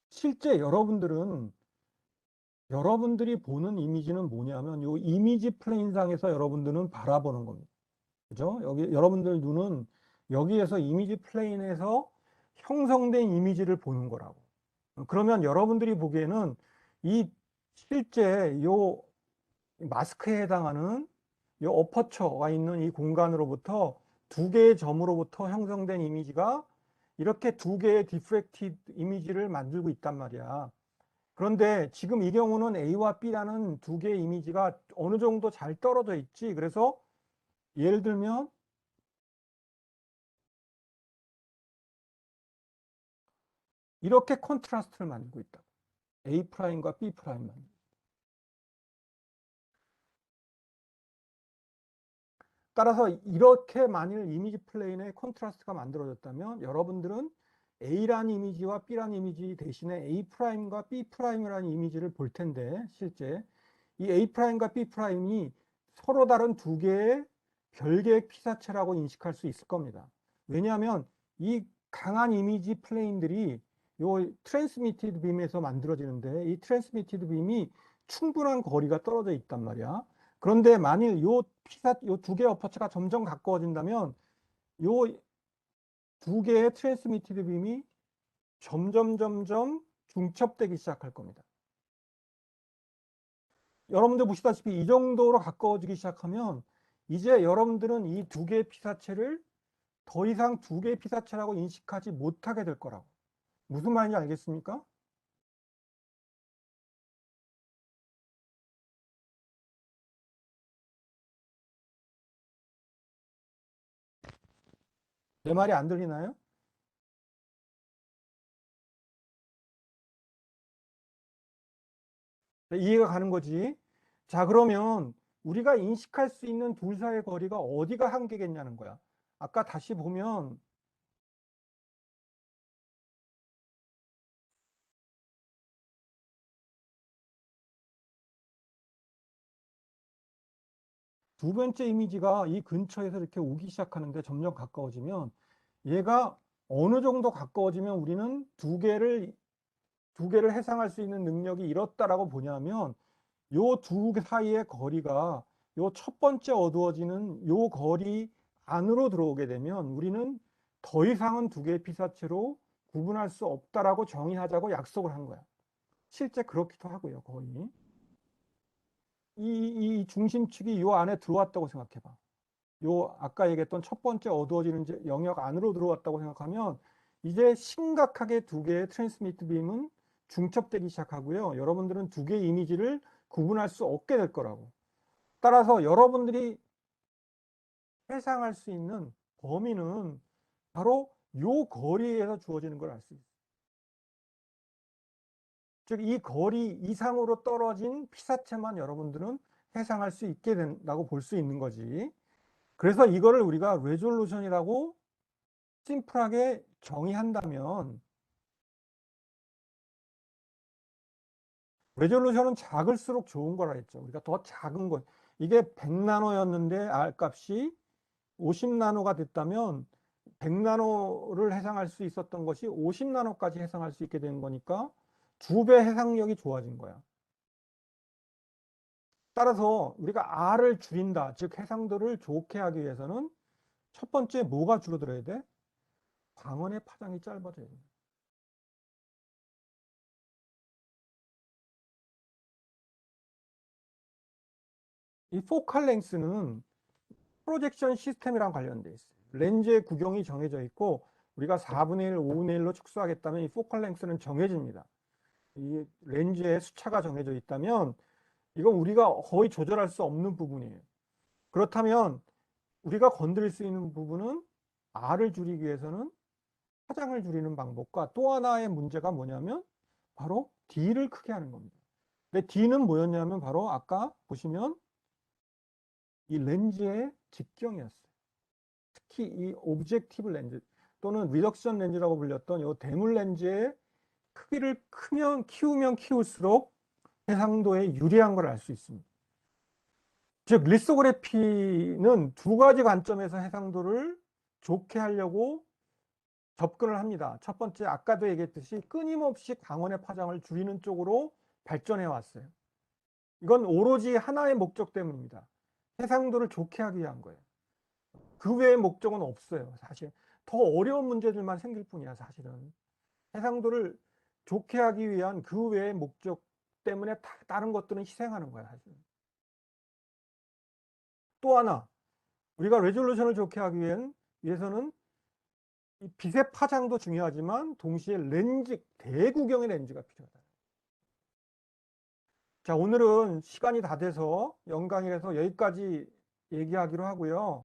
실제 여러분들이 보는 이미지는 뭐냐면 요 이미지 플레인상에서 여러분들은 바라보는 겁니다. 그죠? 여기 여러분들 눈은 여기에서 이미지 플레인에서 형성된 이미지를 보는 거라고. 그러면 여러분들이 보기에는 이 실제 요 마스크에 해당하는 요 어퍼처가 있는 이 공간으로부터 두 개의 점으로부터 형성된 이미지가 이렇게 두 개의 디프렉티드 이미지를 만들고 있단 말이야. 그런데 지금 이 경우는 A와 B라는 두 개의 이미지가 어느 정도 잘 떨어져 있지. 그래서 예를 들면 이렇게 컨트라스트를 만들고 있다. A 프라임과 B 프라임만. 따라서 이렇게 만일 이미지 플레인에 컨트라스트가 만들어졌다면 여러분들은 A라는 이미지와 B라는 이미지 대신에 A 프라임과 B 프라임이라는 이미지를 볼 텐데 실제 이 A 프라임과 B 프라임이 서로 다른 두 개의 별개의 피사체라고 인식할 수 있을 겁니다. 왜냐하면 이 강한 이미지 플레인들이 요 트랜스미티드 빔에서 만들어지는데 이 트랜스미티드 빔이 충분한 거리가 떨어져 있단 말이야. 그런데 만일 요 두 개의 어퍼처가 점점 가까워진다면 요 두 개의 트랜스미티드 빔이 점점 중첩되기 시작할 겁니다. 여러분들 보시다시피 이 정도로 가까워지기 시작하면 이제 여러분들은 이 두 개의 피사체를 더 이상 두 개의 피사체라고 인식하지 못하게 될 거라고. 무슨 말인지 알겠습니까? 내 말이 안 들리나요? 네, 이해가 가는 거지. 자, 그러면 우리가 인식할 수 있는 둘 사이의 거리가 어디가 한계겠냐는 거야. 아까 다시 보면 두 번째 이미지가 이 근처에서 이렇게 오기 시작하는데 점점 가까워지면 얘가 어느 정도 가까워지면 우리는 두 개를 해상할 수 있는 능력이 이렇다라고 보냐면 요 두 사이의 거리가 요 첫 번째 어두워지는 요 거리 안으로 들어오게 되면 우리는 더 이상은 두 개의 피사체로 구분할 수 없다라고 정의하자고 약속을 한 거야. 실제 그렇기도 하고요, 거의. 이 중심축이 요 안에 들어왔다고 생각해 봐. 요 아까 얘기했던 첫 번째 어두워지는 영역 안으로 들어왔다고 생각하면 이제 심각하게 두 개의 트랜스미트 빔은 중첩되기 시작하고요. 여러분들은 두 개의 이미지를 구분할 수 없게 될 거라고. 따라서 여러분들이 회상할 수 있는 범위는 바로 요 거리에서 주어지는 걸 알 수 있어요. 즉, 이 거리 이상으로 떨어진 피사체만 여러분들은 해상할 수 있게 된다고 볼 수 있는 거지. 그래서 이거를 우리가 레졸루션이라고 심플하게 정의한다면, 레졸루션은 작을수록 좋은 거라 했죠. 우리가 더 작은 것, 이게 100나노였는데 R 값이 50나노가 됐다면 100나노를 해상할 수 있었던 것이 50나노까지 해상할 수 있게 된 거니까 2배 해상력이 좋아진 거야. 따라서 우리가 R을 줄인다, 즉 해상도를 좋게 하기 위해서는 첫 번째 뭐가 줄어들어야 돼? 광원의 파장이 짧아져야 돼. 이 포칼 랭스는 프로젝션 시스템이랑 관련돼 있어요. 렌즈의 구경이 정해져 있고 우리가 4분의 1, 5분의 1로 축소하겠다면 이 포칼 랭스는 정해집니다. 이 렌즈의 수차가 정해져 있다면 이건 우리가 거의 조절할 수 없는 부분이에요. 그렇다면 우리가 건드릴 수 있는 부분은 R을 줄이기 위해서는 파장을 줄이는 방법과 또 하나의 문제가 뭐냐면 바로 D를 크게 하는 겁니다. 근데 D는 뭐였냐면 바로 아까 보시면 이 렌즈의 직경이었어요. 특히 이 오브젝티브 렌즈 또는 리덕션 렌즈라고 불렸던 이 대물 렌즈의 크기를 키우면 키울수록 해상도에 유리한 걸 알 수 있습니다. 즉 리소그래피는 두 가지 관점에서 해상도를 좋게 하려고 접근을 합니다. 첫 번째, 아까도 얘기했듯이 끊임없이 광원의 파장을 줄이는 쪽으로 발전해 왔어요. 이건 오로지 하나의 목적 때문입니다. 해상도를 좋게 하기 위한 거예요. 그 외의 목적은 없어요. 사실 더 어려운 문제들만 생길 뿐이야. 사실은 해상도를 좋게 하기 위한 그 외의 목적 때문에 다른 것들은 희생하는 거야. 사실. 또 하나, 우리가 레졸루션을 좋게 하기 위해서는 이 빛의 파장도 중요하지만 동시에 렌즈, 대구경의 렌즈가 필요하다. 자, 오늘은 시간이 다 돼서 영광이라서 여기까지 얘기하기로 하고요.